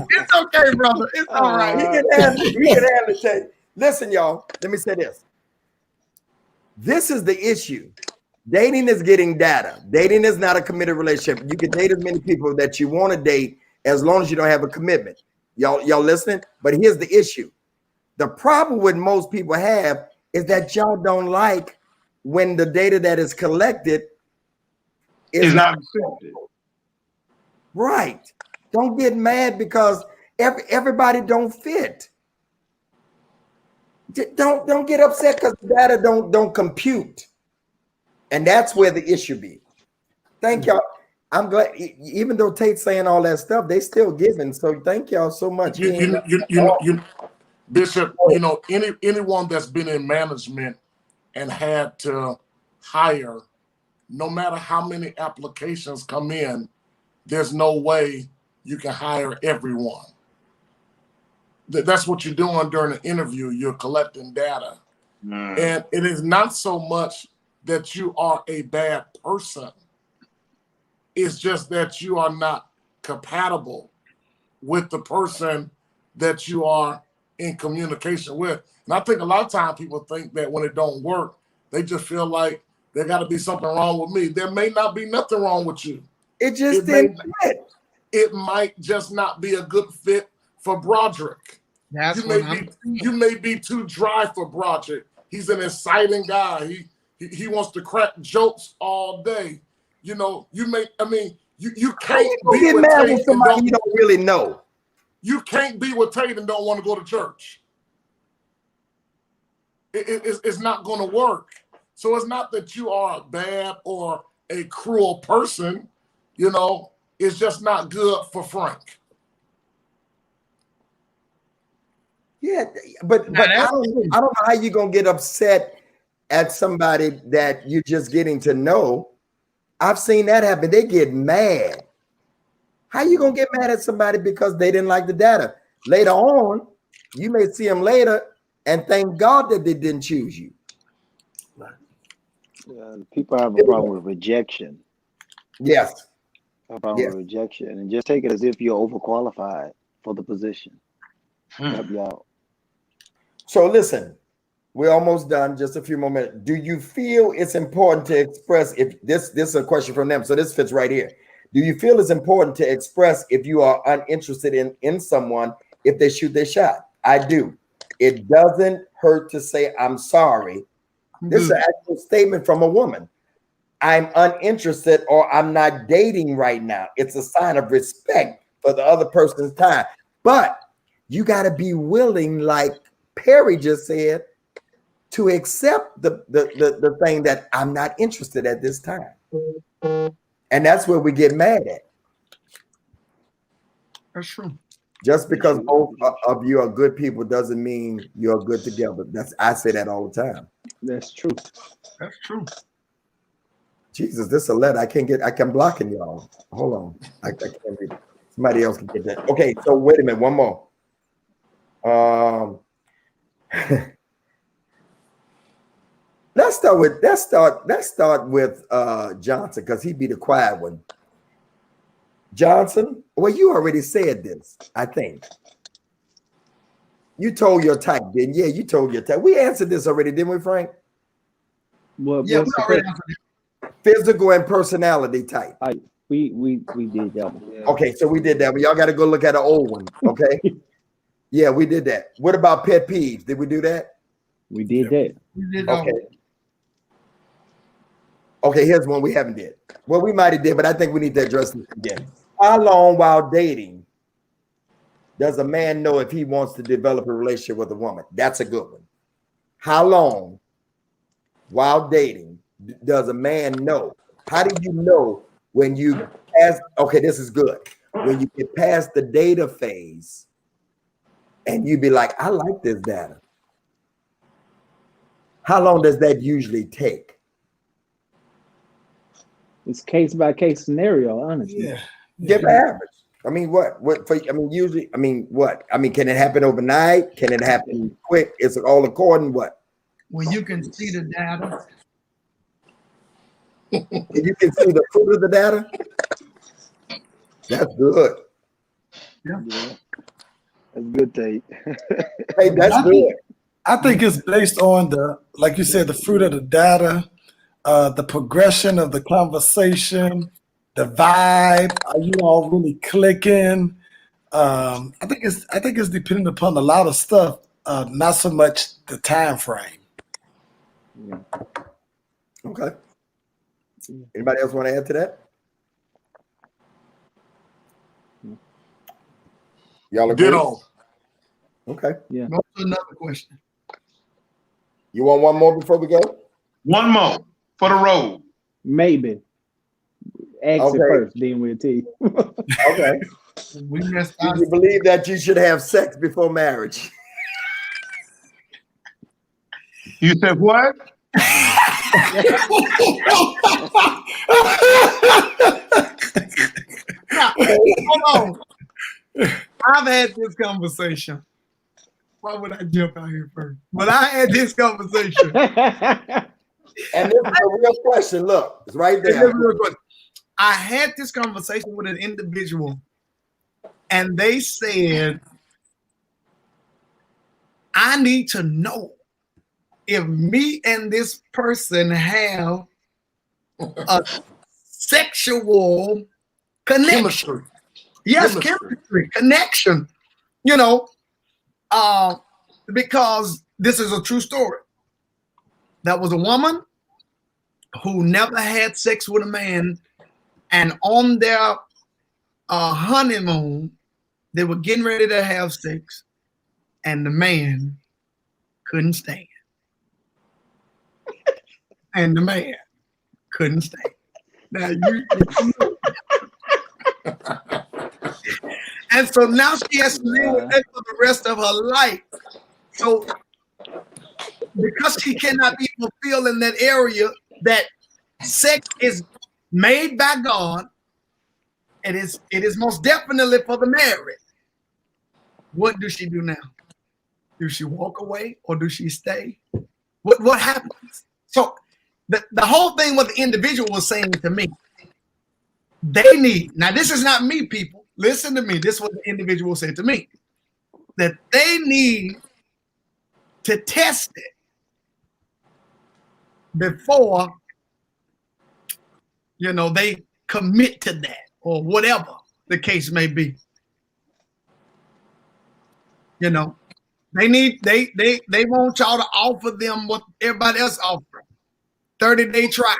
It's okay, brother. It's all right. He can handle it. Listen, y'all. Let me say this. This is the issue. Dating is getting data. Dating is not a committed relationship. You can date as many people that you want to date as long as you don't have a commitment. Y'all listening? But here's the issue. The problem with most people have is that y'all don't like when the data that is collected is not accepted. Right. Don't get mad because everybody don't fit. Don't get upset because the data don't compute. And that's where the issue be. Thank y'all. I'm glad, even though Tate's saying all that stuff, they still giving. So thank y'all so much. Bishop, anyone that's been in management and had to hire, no matter how many applications come in, there's no way you can hire everyone. That's what you're doing during an interview. You're collecting data. And it is not so much that you are a bad person. It's just that you are not compatible with the person that you are in communication with. And I think a lot of times people think that when it don't work, they just feel like there got to be something wrong with me. There may not be nothing wrong with you. It just didn't fit. It might just not be a good fit for Broderick. You may be too dry for Broderick. He's an exciting guy. He wants to crack jokes all day. You can't be mad with somebody you don't really know. You can't be with Tate and don't want to go to church. It's not going to work. So it's not that you are bad or a cruel person. It's just not good for Frank. Yeah, but I don't know how you're gonna get upset at somebody that you're just getting to know. I've seen that happen. They get mad. How you gonna get mad at somebody because they didn't like the data? Later on, you may see them later and thank God that they didn't choose you. People have a problem with rejection. Yes. A problem with rejection, and just take it as if you're overqualified for the position. Help you out. So listen, we're almost done. Just a few more minutes. Do you feel it's important to express if this is a question from them? So this fits right here. Do you feel it's important to express if you are uninterested in someone if they shoot their shot? I do. It doesn't hurt to say I'm sorry. This is an actual statement from a woman. I'm uninterested or I'm not dating right now. It's a sign of respect for the other person's time. But you got to be willing, like Perry just said, to accept the thing that I'm not interested at this time. And that's where we get mad at. That's true. Just because both of you are good people doesn't mean you're good together. I say that all the time. That's true. That's true. Jesus, this is a letter. I'm blocking y'all. Hold on. I can't read it. Somebody else can get that. Okay, so wait a minute, one more. Let's start with Johnson, because he'd be the quiet one. Johnson, well, you already said this, I think. You told your type, didn't you? Yeah, you told your type. We answered this already, didn't we, Frank? Well, Yeah, we already answered it. Physical and personality type. We did that one. Yeah. Okay, so we did that. But y'all got to go look at an old one. Okay. Yeah, we did that. What about pet peeves? Did we do that? We did that. We did Okay. Okay, here's one we haven't did. Well, we might have did, but I think we need to address this again. How long while dating does a man know if he wants to develop a relationship with a woman? That's a good one. How long while dating does a man know? How do you know when you pass? Okay, this is good. When you get past the data phase and you be like, I like this data. How long does that usually take? It's case by case scenario, honestly. Yeah. Give average. I mean, what? Usually, what? Can it happen overnight? Can it happen quick? Is it all according what? When you can see the data. You can see the fruit of the data. That's good. Yeah. That's good, Tate. Hey, that's good. I think it's based on like you said, the fruit of the data, the progression of the conversation, the vibe. Are you all really clicking? I think it's dependent upon a lot of stuff, not so much the time frame. Yeah. Okay. Anybody else want to add to that? Y'all agree? Ditto. Okay. Yeah. Go to another question. You want one more before we go? One more for the road. Maybe. Ask Okay. it first, then we'll tell you. Okay. We messed Do up. you believe that you should have sex before marriage? You said what? Now, hold on. I've had this conversation. Why would I jump out here first? But I had this conversation. And this is a real question. Look, it's right This is there. a real question. I had this conversation with an individual, and they said, I need to know if me and this person have a sexual connection. Chemistry. Yes, chemistry, connection. You know, because this is a true story. That was a woman who never had sex with a man, and on their honeymoon, they were getting ready to have sex, and the man couldn't stand. And the man couldn't stand. Now you and so now she has to live with that for the rest of her life. So because she cannot be fulfilled in that area, that sex is made by God, It is most definitely for the married. What does she do now? Does she walk away or does she stay? What happens? So the whole thing what the individual was saying to me, they need, now this is not me, people. Listen to me. This is what the individual said to me. That they need to test it before, they commit to that or whatever the case may be. They want y'all to offer them what everybody else offering. 30-day trial.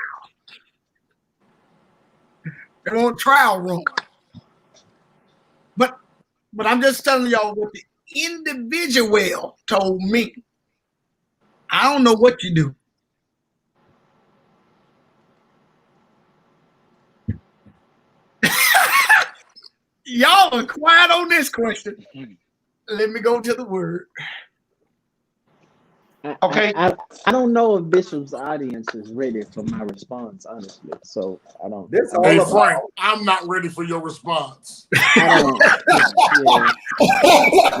They want trial run. But I'm just telling y'all what the individual told me. I don't know what you do. Y'all are quiet on this question. Let me go to the word. Okay. I don't know if Bishop's audience is ready for my response, honestly. So I don't. This all Hey, about- Frank, I'm not ready for your response. I don't.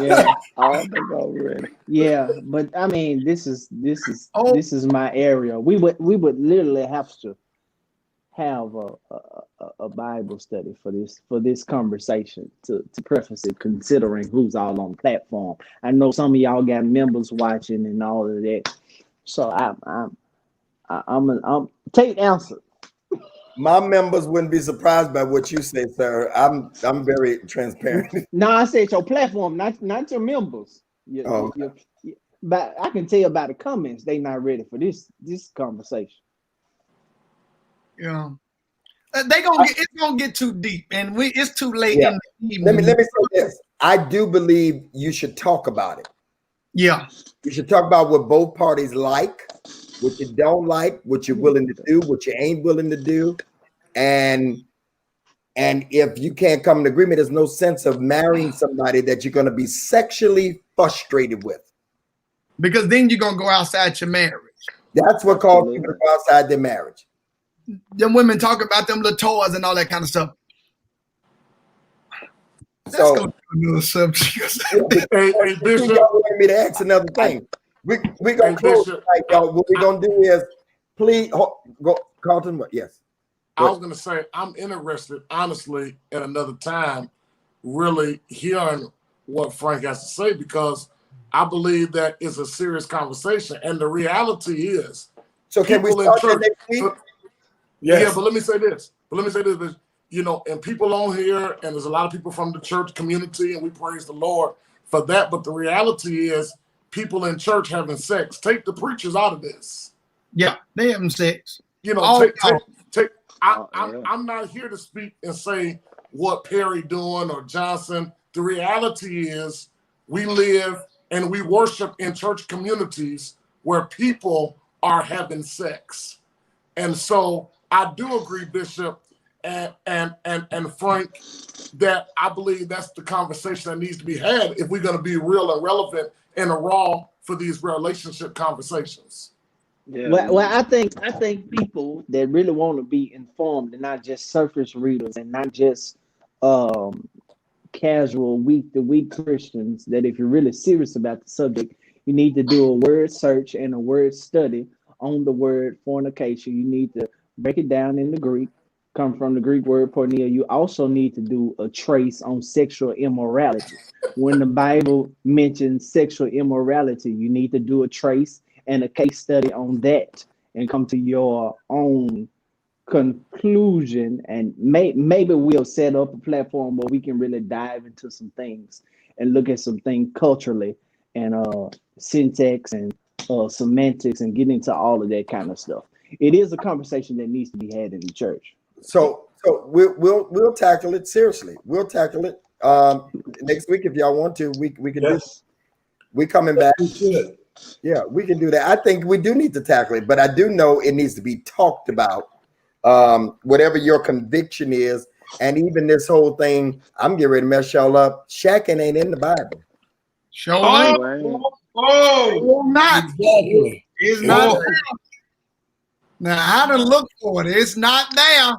Yeah. I don't think I'm ready. Yeah, but I mean, this is my area. We would literally have to have a Bible study for this conversation to preface it, considering who's all on the platform. I know some of y'all got members watching and all of that, so I'm take answer. My members wouldn't be surprised by what you say, sir. I'm very transparent. No, I said your platform, not your members. But I can tell by the comments they not ready for this conversation. Yeah, it's gonna get too deep, and it's too late in the evening. Let me say this. I do believe you should talk about it. Yeah, you should talk about what both parties like, what you don't like, what you're willing to do, what you ain't willing to do, and if you can't come to agreement, there's no sense of marrying somebody that you're going to be sexually frustrated with. Because then you're gonna go outside your marriage. That's what causes people to go outside their marriage. Them women talk about them little toys and all that kind of stuff. Let's So, go to another subject. Hey, Bishop. Y'all want me to ask another thing. We gonna close tonight, y'all. What we gonna do is, please go, Carlton. What? Yes. I was gonna say I'm interested, honestly, at another time, really hearing what Frank has to say, because I believe that is a serious conversation, and the reality is, so can we start that next week? Yes. Yeah, but let me say this. And people on here, and there's a lot of people from the church community, and we praise the Lord for that. But the reality is, people in church having sex. Take the preachers out of this. Yeah, they having sex. I'm not here to speak and say what Perry doing or Johnson. The reality is, we live and we worship in church communities where people are having sex, and so I do agree, Bishop and Frank, that I believe that's the conversation that needs to be had if we're going to be real and relevant and raw for these relationship conversations. Yeah. Well, I think people that really want to be informed and not just surface readers and not just casual week-to-week Christians, that if you're really serious about the subject, you need to do a word search and a word study on the word fornication. You need to break it down in the Greek, come from the Greek word porneia. You also need to do a trace on sexual immorality. When the Bible mentions sexual immorality, you need to do a trace and a case study on that and come to your own conclusion. And maybe we'll set up a platform where we can really dive into some things and look at some things culturally and syntax and semantics and get into all of that kind of stuff. It is a conversation that needs to be had in the church. So we'll tackle it seriously. We'll tackle it next week if y'all want to. We can do. We coming back. We should. Yeah, we can do that. I think we do need to tackle it, but I do know it needs to be talked about. Whatever your conviction is, and even this whole thing, I'm getting ready to mess y'all up. Shacking ain't in the Bible. Not. It's not there. Now, how to look for it? It's not there.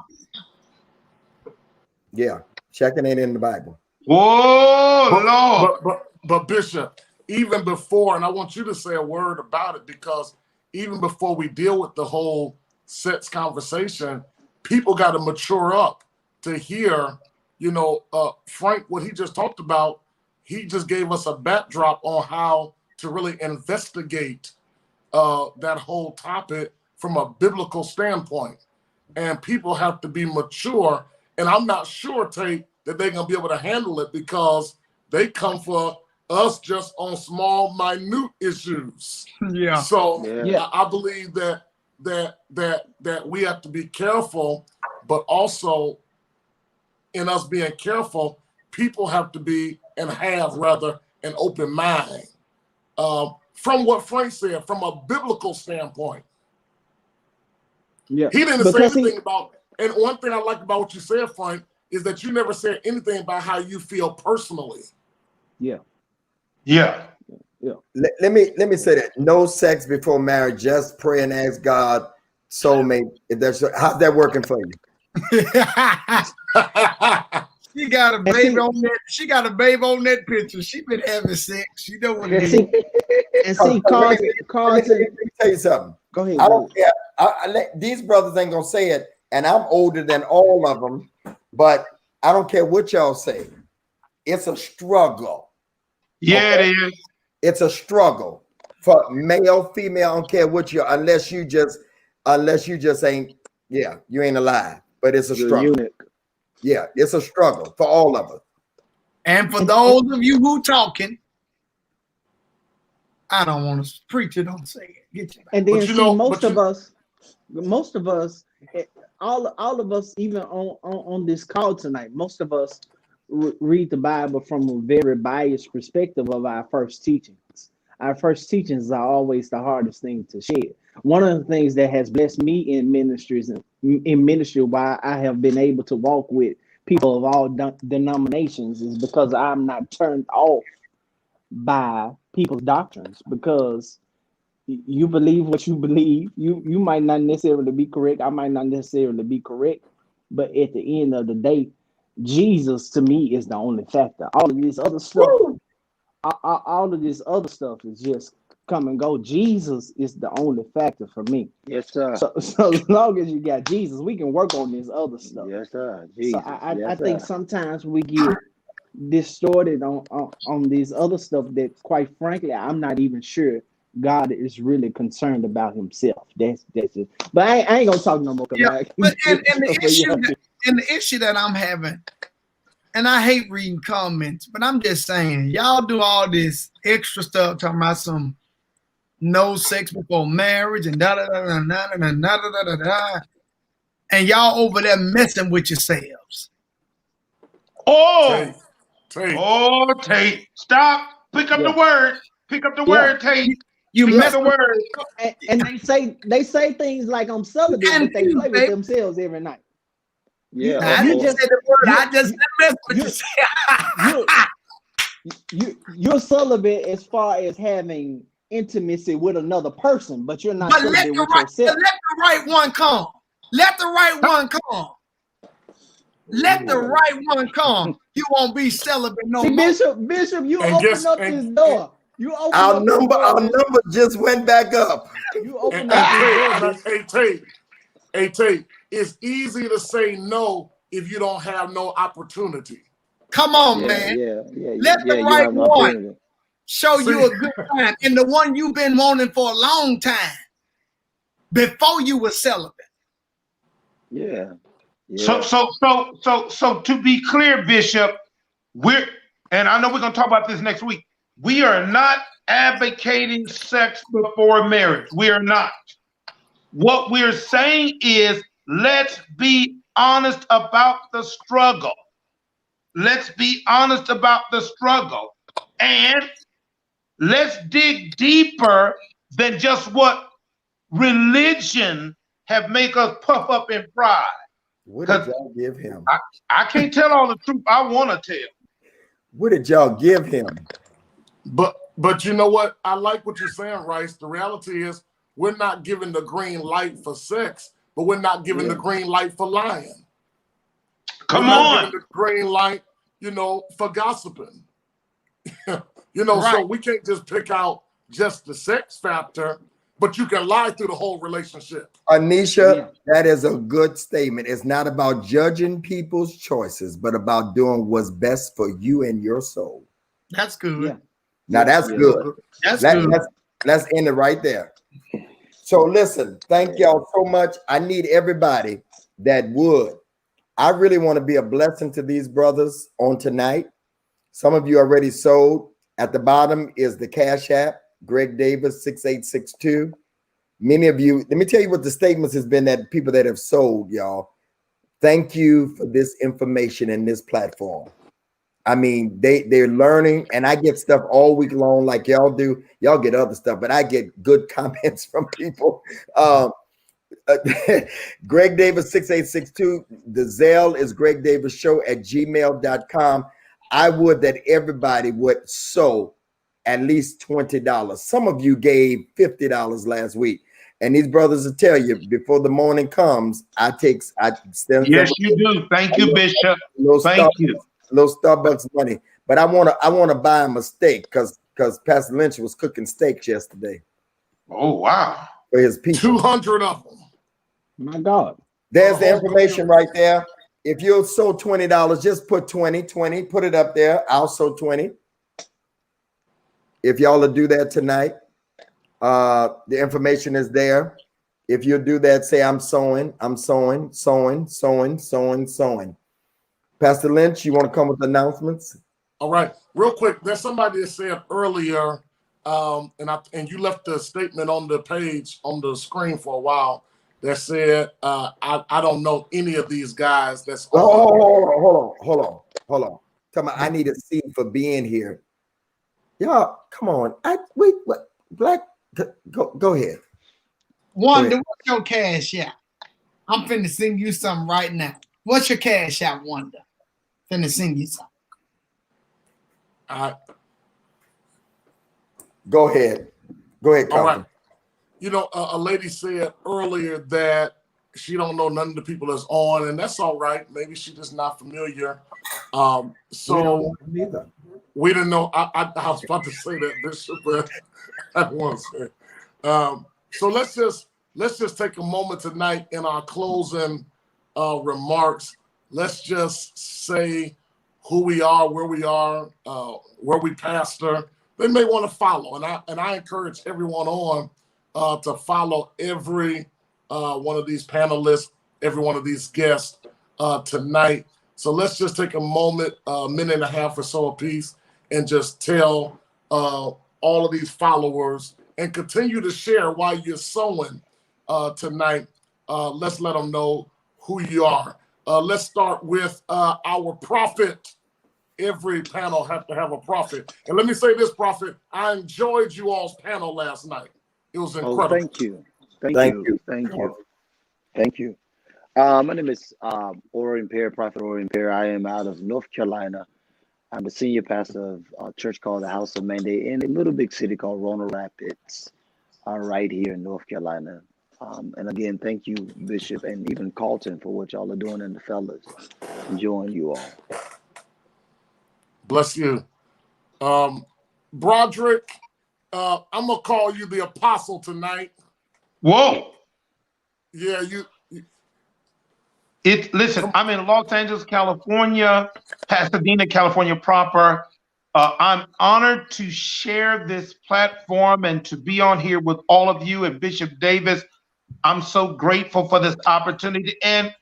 Yeah. Checking ain't in the Bible. Whoa, Lord. But Bishop, even before, and I want you to say a word about it, because even before we deal with the whole sex conversation, people got to mature up to hear, Frank, what he just talked about. He just gave us a backdrop on how to really investigate that whole topic from a biblical standpoint. And people have to be mature. And I'm not sure, Tate, that they're going to be able to handle it, because they come for us just on small, minute issues. Yeah. So Yeah. I believe that we have to be careful, but also in us being careful, people have to be and have rather an open mind. From what Frank said, from a biblical standpoint. Yeah. He didn't say Because anything about, and one thing I like about what you said, Frank, is that you never said anything about how you feel personally. Yeah. Yeah. Let me say that. No sex before marriage. Just pray and ask God, soulmate. How's that working for you? She got a baby on that. She got a baby on that picture. She been having sex. She know what it is. And see, Carlton. Let me tell you something. Go ahead. I don't care. These brothers ain't gonna say it, and I'm older than all of them, but I don't care what y'all say. It's a struggle. Yeah, okay? It is. It's a struggle for male, female. I don't care what you, unless you just ain't. Yeah, you ain't alive. But it's a struggle. Eunuch. Yeah, it's a struggle for all of us. And for those of you who talking, I don't want to preach it. Don't say it. Get you. And then see, most of us, all of us, even on this call tonight, most of us read the Bible from a very biased perspective of our first teachings. Our first teachings are always the hardest thing to share. One of the things that has blessed me in ministry why I have been able to walk with people of all denominations is because I'm not turned off by people's doctrines, because you believe what you believe. You might not necessarily be correct. I might not necessarily be correct. But at the end of the day, Jesus to me is the only factor. All of this other stuff, all of this other stuff is just come and go. Jesus is the only factor for me. Yes, sir. So as long as you got Jesus, we can work on this other stuff. Yes, sir. Jesus. So I think sometimes we get distorted on this other stuff that, quite frankly, I'm not even sure God is really concerned about himself. That's it. But I ain't gonna talk no more. Yeah, but and the issue that I'm having, and I hate reading comments, but I'm just saying, y'all do all this extra stuff talking about some no sex before marriage and da da da da da da da da da, and y'all over there messing with yourselves. Tate, stop! Pick up the word. Pick up the word, Tate. You mess the word. And they say things like I'm celibate, but they play with themselves every night. Yeah, I didn't say the word. I just messed with you. You're celibate as far as having intimacy with another person, but you're not celibate with yourself. Let the right one come. Let the right one come. Let the right one come. You won't be celibate no more. Bishop, you open up this door. Our number just went back up. You open up this door. Hey, Tate, it's easy to say no if you don't have no opportunity. Come on, man. Let the right one show you a good time. And the one you've been wanting for a long time before you were celibate. Yeah. So to be clear, Bishop, and I know we're gonna talk about this next week. We are not advocating sex before marriage. We are not. What we're saying is, let's be honest about the struggle. Let's be honest about the struggle. And let's dig deeper than just what religion have made us puff up in pride. What did y'all give him? I can't tell all the truth I want to tell. What did y'all give him? But you know what? I like what you're saying, Rice. The reality is we're not giving the green light for sex, but we're not giving the green light for lying. Come not on. giving the green light, for gossiping. So Right. we can't just pick out just the sex factor, but you can lie through the whole relationship. Anisha, that is a good statement. It's not about judging people's choices, but about doing what's best for you and your soul. That's good. Yeah. Now that's Yeah. good. That's good. Let's end it right there. So listen, thank y'all so much. I need everybody that would. I really want to be a blessing to these brothers on tonight. Some of you already sold. At the bottom is the Cash App, Greg Davis 6862. Many of you, let me tell you what the statements has been that people that have sold, y'all. Thank you for this information and this platform. I mean, they're learning, and I get stuff all week long like y'all do. Y'all get other stuff, but I get good comments from people. Greg Davis 6862. The Zelle is gregdavishow@gmail.com. I would that everybody would sow at least $20. Some of you gave $50 last week. And these brothers will tell you before the morning comes, I send Yes, you do. Thank you, Bishop. Thank you. Little Starbucks money. But I want to buy him a steak because Pastor Lynch was cooking steaks yesterday. Oh, wow. For his people. 200 of them. My God. There's the information right there. If you'll sow $20, just put 20, put it up there. I'll sow 20. If y'all will do that tonight, the information is there. If you'll do that, say I'm sowing. Pastor Lynch, you want to come with announcements? All right, real quick. There's somebody that said earlier, and you left the statement on the page on the screen for a while. That said, I don't know any of these guys. That's hold on. Tell me, I need a seat for being here. Y'all, come on. Black, go ahead. Wanda, what's your cash app? I'm finna send you something right now. What's your cash app, Wanda? Finna send you something. Go ahead. Go ahead, Carl. All right. A lady said earlier that she don't know none of the people that's on, and that's all right. Maybe she's just not familiar. So we didn't know. I was about to say that, Bishop, but I don't want to say. So let's just take a moment tonight in our closing remarks. Let's just say who we are, where we pastor. They may want to follow, and I encourage everyone on to follow every one of these panelists, every one of these guests tonight. So let's just take a moment, a minute and a half or so apiece, and just tell all of these followers and continue to share while you're sowing tonight. Let's let them know who you are. Let's start with our prophet. Every panel have to have a prophet. And let me say this, prophet, I enjoyed you all's panel last night. It was incredible. Oh, thank you. Thank you. My name is Prophet Orion Perry. I am out of North Carolina. I'm the senior pastor of a church called the House of Mandate in a little big city called Roanoke Rapids, right here in North Carolina. And again, thank you, Bishop, and even Carlton for what y'all are doing, and the fellas. Enjoying you all. Bless you. Broderick, I'm going to call you the apostle tonight. Whoa. Yeah, Listen, I'm in Los Angeles, California, Pasadena, California proper. I'm honored to share this platform and to be on here with all of you and Bishop Davis. I'm so grateful for this opportunity and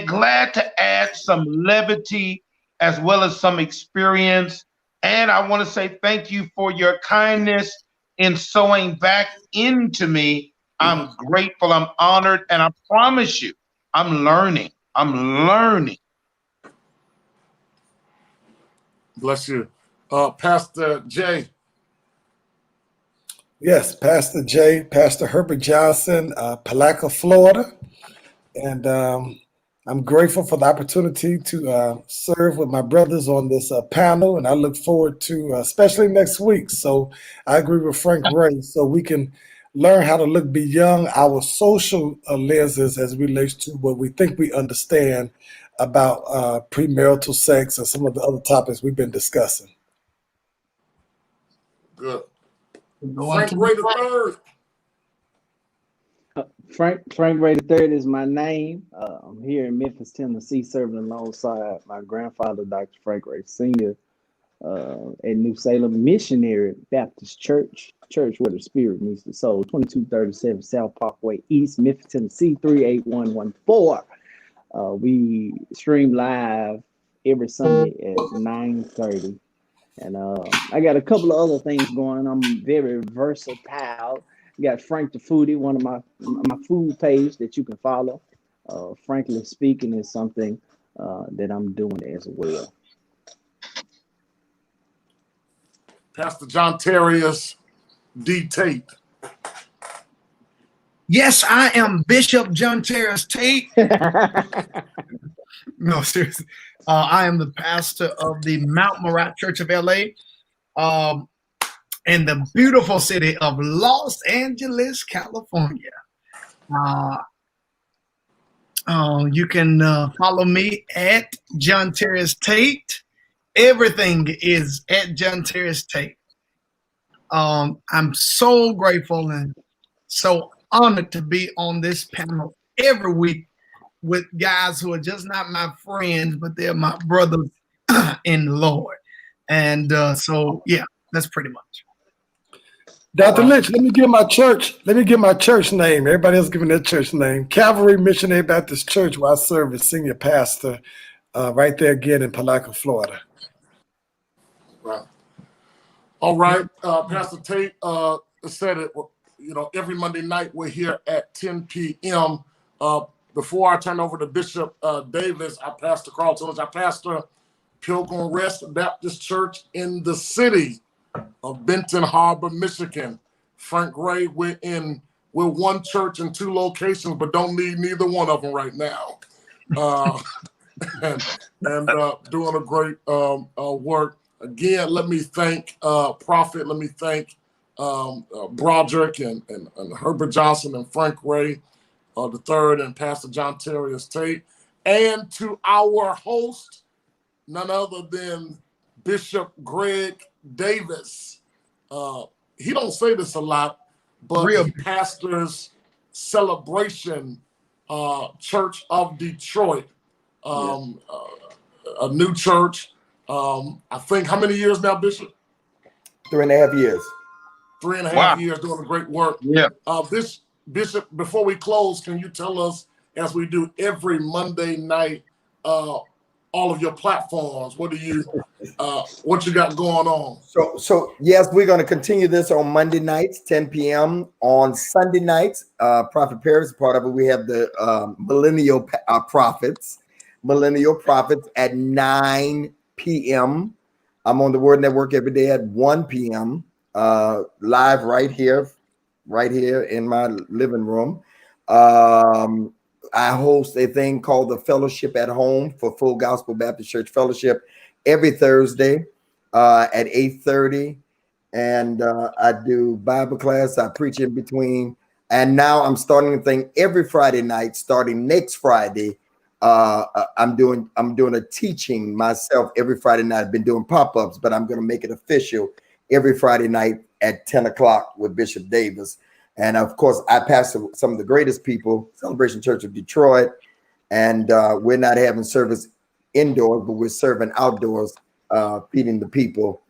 glad to add some levity as well as some experience. And I want to say thank you for your kindness in sowing back into me. I'm grateful, I'm honored, and I promise you, I'm learning. Bless you. Pastor Jay. Yes, Pastor Jay, Pastor Herbert Johnson, Palaca, Florida. And I'm grateful for the opportunity to serve with my brothers on this panel. And I look forward to, especially next week. So I agree with Frank Ray, so we can learn how to look beyond our social lenses as it relates to what we think we understand about premarital sex and some of the other topics we've been discussing. Good. Go on Frank to Ray the third. Frank Ray III is my name. I'm here in Memphis, Tennessee, serving alongside my grandfather, Dr. Frank Ray Sr., at New Salem Missionary Baptist Church where the spirit meets the soul, 2237 South Parkway East, Memphis, Tennessee, 38114. We stream live every Sunday at 9:30. And I got a couple of other things going. I'm very versatile. Got Frank the Foodie, one of my food page that you can follow. Frankly speaking is something that I'm doing as well. Pastor John Terrius D. Tate. Yes, I am Bishop John Terrius Tate. No, seriously. I am the pastor of the Mount Moriah Church of LA in the beautiful city of Los Angeles, California. You can follow me at John Terrius Tate. Everything is at John Terrius Tate. I'm so grateful and so honored to be on this panel every week with guys who are just not my friends, but they're my brothers in the Lord. And so, yeah, that's pretty much. Dr. Lynch, let me give my church name. Everybody else giving their church name. Calvary Missionary Baptist Church, where I serve as senior pastor, right there again in Palaca, Florida. Right. All right, Pastor Tate said it. You know, every Monday night we're here at 10 p.m. Before I turn over to Bishop Davis, I pastor Carl Tillage. I pastor Pilgrim Rest Baptist Church in the city of Benton Harbor, Michigan. Frank Ray, we're one church in two locations, but don't need neither one of them right now. And doing a great work. Again, let me thank Prophet. Let me thank Broderick and Herbert Johnson and Frank Ray the third and Pastor John Terrius Tate, and to our host, none other than Bishop Greg Davis. He don't say this a lot, but he pastors Celebration Church of Detroit, a new church. I think how many years now, Bishop? 3.5 years. 3.5 years doing great work. Yeah. Bishop, before we close, can you tell us, as we do every Monday night, all of your platforms? What you got going on? So yes, we're going to continue this on Monday nights, 10 p.m. On Sunday nights, Prophet Paris is part of it. We have the Millennial Prophets at 9 p.m. I'm on the Word Network every day at 1 p.m. Live right here in my living room. I host a thing called the Fellowship at Home for Full Gospel Baptist Church Fellowship every Thursday at 8:30. And I do Bible class. I preach in between. And now I'm starting a thing every Friday night, starting next Friday. I'm doing a teaching myself every Friday night. I've been doing pop-ups, but I'm going to make it official every Friday night at 10 o'clock with Bishop Davis. And of course, I pastor some of the greatest people, Celebration Church of Detroit. And we're not having service indoors, but we're serving outdoors, feeding the people.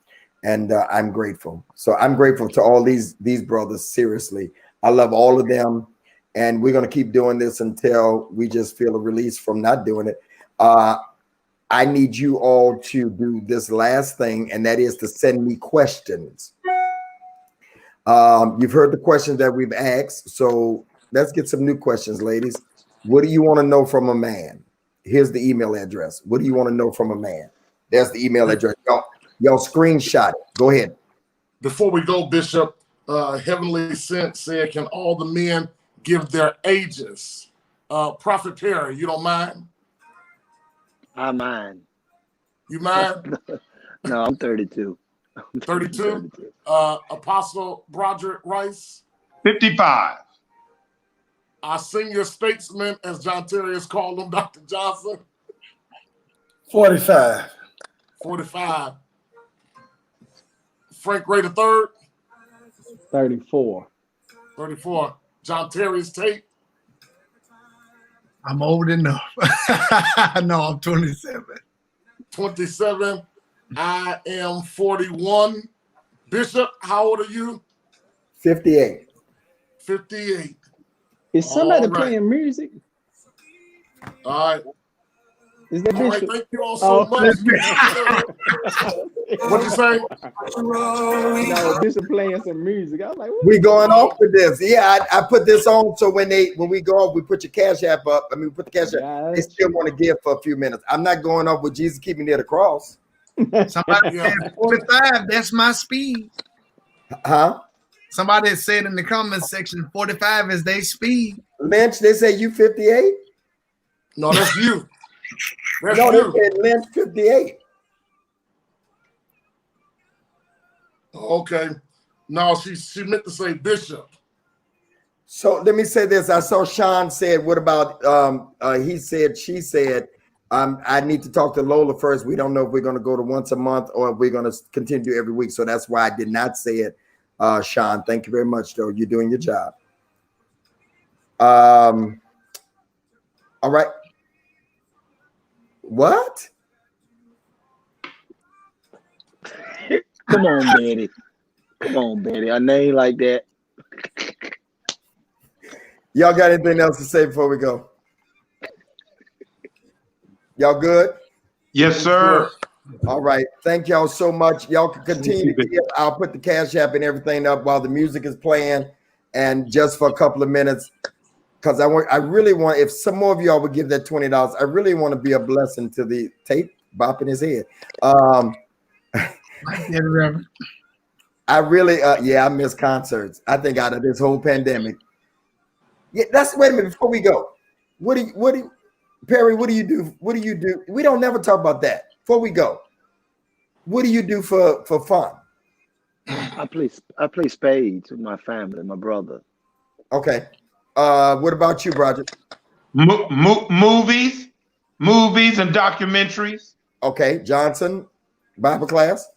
And I'm grateful. So I'm grateful to all these brothers. Seriously, I love all of them. And we're going to keep doing this until we just feel a release from not doing it. I need you all to do this last thing, and that is to send me questions. You've heard the questions that we've asked, so let's get some new questions, ladies. What do you want to know from a man? Here's the email address. What do you want to know from a man? There's the email address. Y'all screenshot it. Go ahead. Before we go, Bishop, Heavenly Sent said, can all the men give their ages? Prophet Perry, you don't mind? I mind. You mind? No, I'm 32. 32? Apostle Broderick Rice? 55. Our senior statesman, as John Terrius called him, Dr. Johnson? 45. 45. Frank Ray the third. 34. 34. John Terry's Tate. I'm old enough. No, I'm 27. 27. I am 41. Bishop, how old are you? 58. 58. Is somebody All right. playing music? All right. Is that All right. Bishop? Thank you all so much. What'd you say? No, Bishop playing some music. I was like, what? We going off with this. Yeah, I put this on so when we go off, we put your cash app up. I mean, we put the cash app. They still want to give for a few minutes. I'm not going off with Jesus keep me near the cross. Somebody said 45. That's my speed. Huh? Somebody said in the comments section 45 is their speed. Lynch, they say you 58? No, that's you. That's No, you. they said Lynch 58. Okay. No, she meant to say Bishop. So let me say this. I saw Sean said, what about she said, I need to talk to Lola first. We don't know if we're going to go to once a month or if we're going to continue every week. So that's why I did not say it. Sean, thank you very much, though. You're doing your job. All right. What? Come on, Betty. Come on, Betty. A name like that. Y'all got anything else to say before we go? Y'all good? Yes, sir. All right. Thank y'all so much. Y'all can continue to give. I'll put the cash app and everything up while the music is playing, and just for a couple of minutes, because I really want, if some more of y'all would give that $20, I really want to be a blessing to the tape bopping his head. I really, I miss concerts. I think out of this whole pandemic. Yeah, wait a minute before we go. Perry, what do you do? What do you do? We don't never talk about that. Before we go, what do you do for fun? I play spades with my family, my brother. Okay. What about you, Roger? Movies and documentaries. Okay, Johnson, Bible class.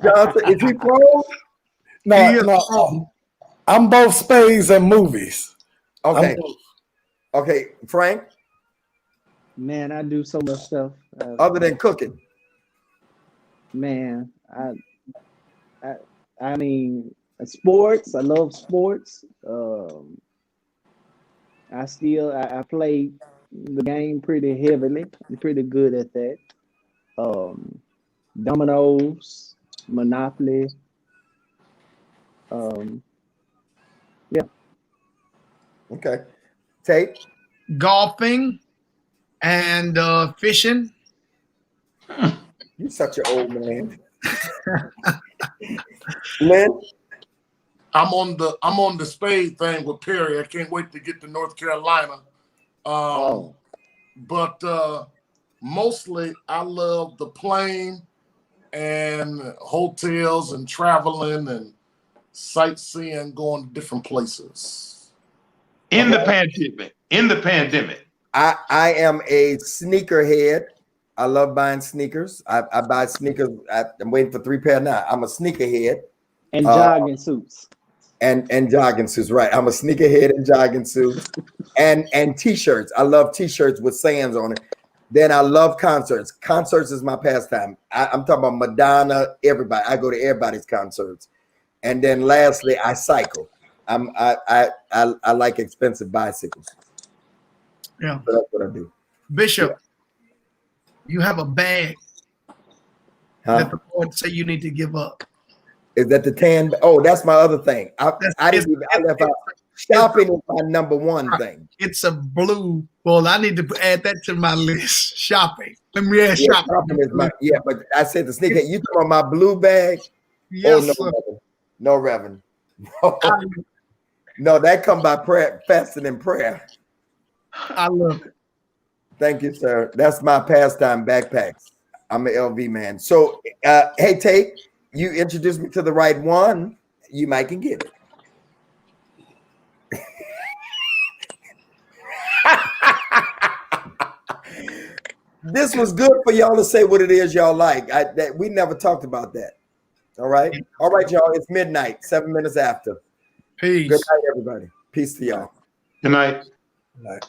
Johnson, is he pro? No. I'm both spades and movies. Okay. Okay, Frank. Man, I do so much stuff. Other than cooking. Man, I mean, sports. I love sports. I play the game pretty heavily. I'm pretty good at that. Dominoes, Monopoly. Yeah. Okay. Tate. Golfing and fishing. You're such an old man. Lynn. I'm on the spade thing with Perry. I can't wait to get to North Carolina. But mostly I love the plane and hotels and traveling and sightseeing, going to different places. In the pandemic. I am a sneakerhead. I love buying sneakers. I buy sneakers. I'm waiting for 3 pair now. I'm a sneakerhead. And jogging suits. And jogging suits, right. I'm a sneakerhead and jogging suits. and t-shirts. I love t-shirts with sayings on it. Then I love concerts. Concerts is my pastime. I'm talking about Madonna, everybody. I go to everybody's concerts. And then lastly, I cycle. I like expensive bicycles. Yeah. So that's what I do. Bishop, you have a bag that the Lord say you need to give up. Is that the tan? Oh, that's my other thing. I left out. Shopping is my number one thing. It's a blue. Well, I need to add that to my list. Shopping. Let me add shopping. Shopping is but I said the sneaker. You talking about my blue bag? Yes, oh, no, Reverend. No, that come by prayer, fasting and prayer. I love it. Thank you, sir. That's my pastime, backpacks. I'm an LV man. So, hey, Tate, you introduced me to the right one. You might can get it. this was good for y'all to say what it is y'all like. That we never talked about that. All right, y'all. It's midnight, 7 minutes after. Peace. Good night, everybody. Peace to y'all. Good night. Good night.